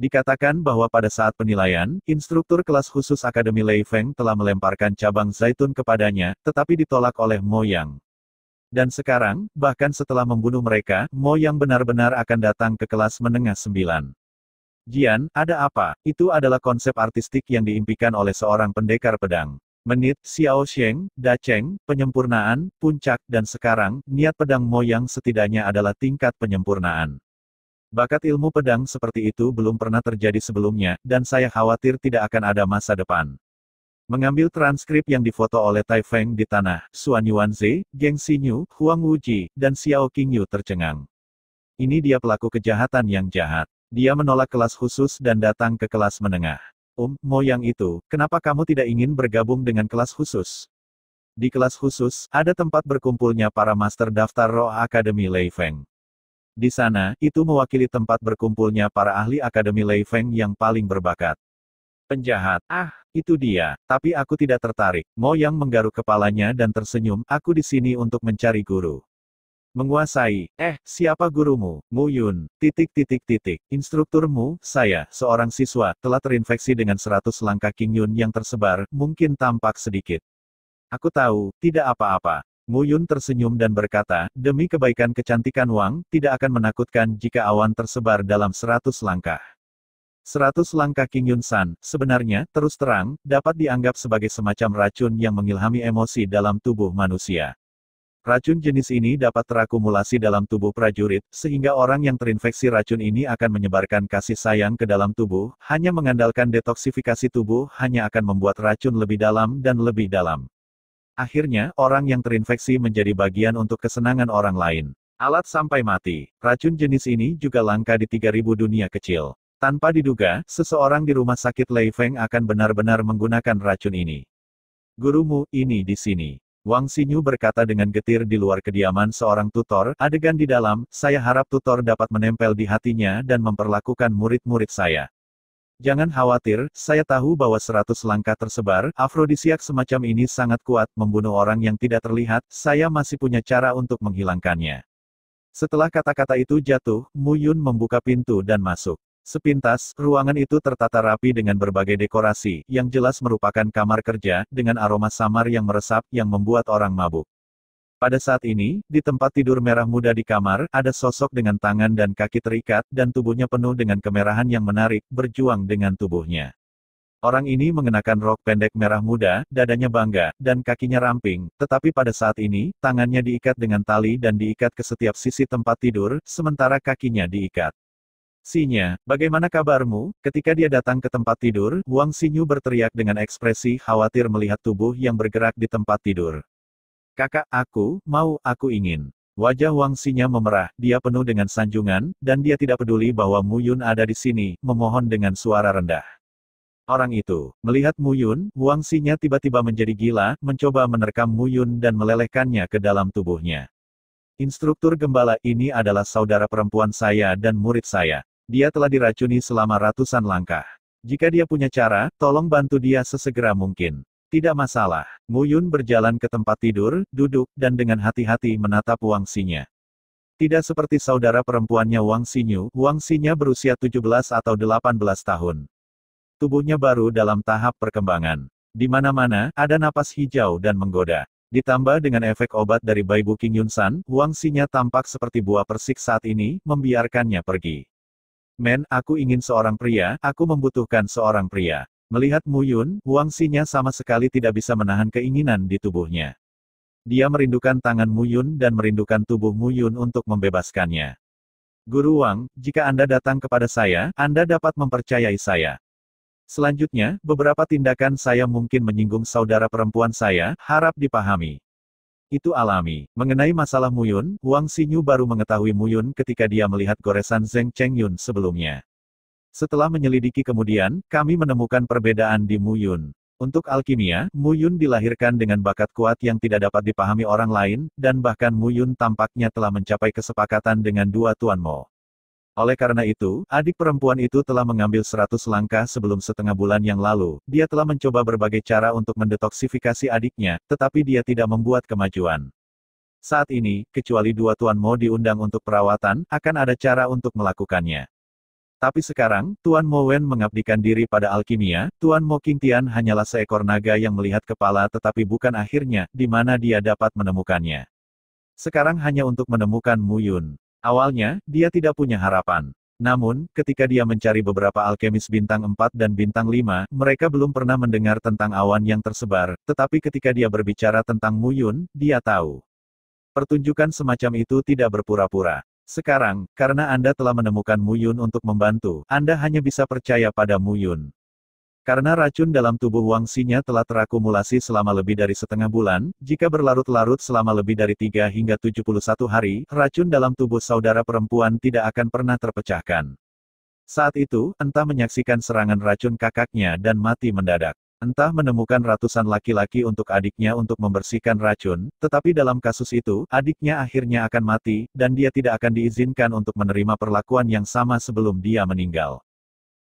Dikatakan bahwa pada saat penilaian, instruktur kelas khusus Akademi Lei Feng telah melemparkan cabang zaitun kepadanya, tetapi ditolak oleh Mo Yang. Dan sekarang, bahkan setelah membunuh mereka, Mo Yang benar-benar akan datang ke kelas menengah 9. Jian, ada apa? Itu adalah konsep artistik yang diimpikan oleh seorang pendekar pedang. Menit, Xiao Sheng, Da Cheng, penyempurnaan, puncak, dan sekarang, niat pedang Mo Yang setidaknya adalah tingkat penyempurnaan. Bakat ilmu pedang seperti itu belum pernah terjadi sebelumnya, dan saya khawatir tidak akan ada masa depan. Mengambil transkrip yang difoto oleh Tai Feng di tanah, Xuan Yuanzi, Geng Xinyu, Huang Wuji, dan Xiao Qingyu tercengang. Ini dia pelaku kejahatan yang jahat. Dia menolak kelas khusus dan datang ke kelas menengah. Mo Yang itu, kenapa kamu tidak ingin bergabung dengan kelas khusus? Di kelas khusus, ada tempat berkumpulnya para master daftar roh Akademi Lei Feng. Di sana, itu mewakili tempat berkumpulnya para ahli Akademi Lei Feng yang paling berbakat. Penjahat, itu dia, tapi aku tidak tertarik. Mo Yang menggaruk kepalanya dan tersenyum, aku di sini untuk mencari guru. Menguasai, siapa gurumu? Mu Yun, ... Instrukturmu, saya, seorang siswa, telah terinfeksi dengan 100 langkah King Yun yang tersebar, mungkin tampak sedikit. Aku tahu, tidak apa-apa. Mu Yun tersenyum dan berkata, demi kebaikan kecantikan Wang, tidak akan menakutkan jika awan tersebar dalam 100 langkah. 100 langkah King Yun San, sebenarnya, terus terang, dapat dianggap sebagai semacam racun yang mengilhami emosi dalam tubuh manusia. Racun jenis ini dapat terakumulasi dalam tubuh prajurit, sehingga orang yang terinfeksi racun ini akan menyebarkan kasih sayang ke dalam tubuh, hanya mengandalkan detoksifikasi tubuh hanya akan membuat racun lebih dalam dan lebih dalam. Akhirnya, orang yang terinfeksi menjadi bagian untuk kesenangan orang lain. Alat sampai mati. Racun jenis ini juga langka di 3000 dunia kecil. Tanpa diduga, seseorang di rumah sakit Lei Feng akan benar-benar menggunakan racun ini. Gurumu, ini di sini. Wang Xinyu berkata dengan getir di luar kediaman seorang tutor, adegan di dalam, saya harap tutor dapat menempel di hatinya dan memperlakukan murid-murid saya. Jangan khawatir, saya tahu bahwa 100 langkah tersebar, afrodisiak semacam ini sangat kuat, membunuh orang yang tidak terlihat, saya masih punya cara untuk menghilangkannya. Setelah kata-kata itu jatuh, Mu Yun membuka pintu dan masuk. Sepintas, ruangan itu tertata rapi dengan berbagai dekorasi, yang jelas merupakan kamar kerja, dengan aroma samar yang meresap, yang membuat orang mabuk. Pada saat ini, di tempat tidur merah muda di kamar, ada sosok dengan tangan dan kaki terikat, dan tubuhnya penuh dengan kemerahan yang menarik, berjuang dengan tubuhnya. Orang ini mengenakan rok pendek merah muda, dadanya bangga, dan kakinya ramping, tetapi pada saat ini, tangannya diikat dengan tali dan diikat ke setiap sisi tempat tidur, sementara kakinya diikat. Sinya, bagaimana kabarmu? Ketika dia datang ke tempat tidur, Wang Xinyu berteriak dengan ekspresi khawatir melihat tubuh yang bergerak di tempat tidur. Kakak, aku ingin. Wajah Wang Xinyu memerah, dia penuh dengan sanjungan, dan dia tidak peduli bahwa Mu Yun ada di sini, memohon dengan suara rendah. Orang itu, melihat Mu Yun, Wang Xinyu tiba-tiba menjadi gila, mencoba menerkam Mu Yun dan melelehkannya ke dalam tubuhnya. Instruktur gembala ini adalah saudara perempuan saya dan murid saya. Dia telah diracuni selama ratusan langkah. Jika dia punya cara, tolong bantu dia sesegera mungkin. Tidak masalah. Mu Yun berjalan ke tempat tidur, duduk, dan dengan hati-hati menatap Wang Xinyu. Tidak seperti saudara perempuannya Wang Xinyu berusia 17 atau 18 tahun. Tubuhnya baru dalam tahap perkembangan. Di mana-mana, ada napas hijau dan menggoda. Ditambah dengan efek obat dari Baibu King Yun San, Wang Xinyu tampak seperti buah persik saat ini, membiarkannya pergi. Men, aku ingin seorang pria, aku membutuhkan seorang pria. Melihat Mu Yun, Wang Xinyu sama sekali tidak bisa menahan keinginan di tubuhnya. Dia merindukan tangan Mu Yun dan merindukan tubuh Mu Yun untuk membebaskannya. Guru Wang, jika Anda datang kepada saya, Anda dapat mempercayai saya. Selanjutnya, beberapa tindakan saya mungkin menyinggung saudara perempuan saya, harap dipahami. Itu alami. Mengenai masalah Mu Yun, Wang Xinyu baru mengetahui Mu Yun ketika dia melihat goresan Zheng Chengyun sebelumnya. Setelah menyelidiki kemudian, kami menemukan perbedaan di Mu Yun. Untuk alkimia, Mu Yun dilahirkan dengan bakat kuat yang tidak dapat dipahami orang lain, dan bahkan Mu Yun tampaknya telah mencapai kesepakatan dengan dua Tuan Mo. Oleh karena itu, adik perempuan itu telah mengambil 100 langkah sebelum setengah bulan yang lalu. Dia telah mencoba berbagai cara untuk mendetoksifikasi adiknya, tetapi dia tidak membuat kemajuan. Saat ini, kecuali dua Tuan Mo diundang untuk perawatan, akan ada cara untuk melakukannya. Tapi sekarang, Tuan Mo Wen mengabdikan diri pada alkimia, Tuan Mo Qingtian hanyalah seekor naga yang melihat kepala tetapi bukan akhirnya, di mana dia dapat menemukannya. Sekarang hanya untuk menemukan Mu Yun. Awalnya, dia tidak punya harapan. Namun, ketika dia mencari beberapa alkemis bintang 4 dan bintang 5, mereka belum pernah mendengar tentang awan yang tersebar, tetapi ketika dia berbicara tentang Mu Yun, dia tahu. Pertunjukan semacam itu tidak berpura-pura. Sekarang, karena Anda telah menemukan Mu Yun untuk membantu, Anda hanya bisa percaya pada Mu Yun. Karena racun dalam tubuh Wang Xinya telah terakumulasi selama lebih dari setengah bulan, jika berlarut-larut selama lebih dari 3 hingga 71 hari, racun dalam tubuh saudara perempuan tidak akan pernah terpecahkan. Saat itu, entah menyaksikan serangan racun kakaknya dan mati mendadak. Entah menemukan ratusan laki-laki untuk adiknya untuk membersihkan racun, tetapi dalam kasus itu, adiknya akhirnya akan mati, dan dia tidak akan diizinkan untuk menerima perlakuan yang sama sebelum dia meninggal.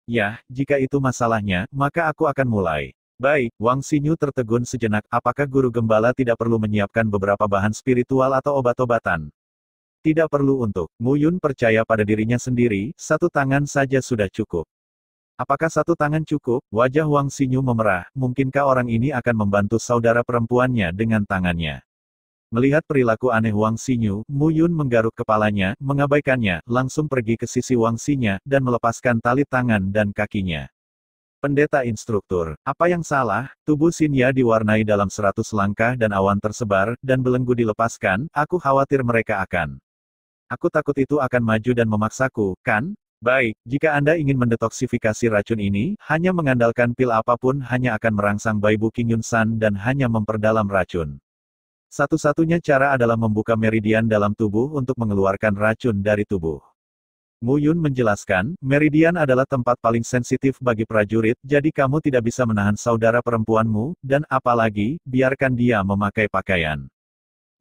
Ya, jika itu masalahnya, maka aku akan mulai. Baik, Wang Xinyu tertegun sejenak, apakah guru gembala tidak perlu menyiapkan beberapa bahan spiritual atau obat-obatan? Tidak perlu untuk, Mu Yun percaya pada dirinya sendiri, satu tangan saja sudah cukup. Apakah satu tangan cukup? Wajah Wang Xinyu memerah, mungkinkah orang ini akan membantu saudara perempuannya dengan tangannya? Melihat perilaku aneh Wang Xinyu, Mu Yun menggaruk kepalanya, mengabaikannya, langsung pergi ke sisi Wang Xinya, dan melepaskan tali tangan dan kakinya. Pendeta instruktur, apa yang salah? Tubuh Xinya diwarnai dalam 100 langkah dan awan tersebar, dan belenggu dilepaskan, aku khawatir mereka akan. Aku takut itu akan maju dan memaksaku, kan? Baik, jika Anda ingin mendetoksifikasi racun ini, hanya mengandalkan pil apapun hanya akan merangsang Baibu King Yun San dan hanya memperdalam racun. Satu-satunya cara adalah membuka meridian dalam tubuh untuk mengeluarkan racun dari tubuh. Mu Yun menjelaskan, meridian adalah tempat paling sensitif bagi prajurit, jadi kamu tidak bisa menahan saudara perempuanmu, dan apalagi, biarkan dia memakai pakaian.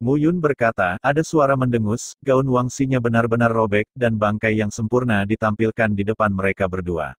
Mu Yun berkata, ada suara mendengus, gaun Wang Xinya benar-benar robek, dan bangkai yang sempurna ditampilkan di depan mereka berdua.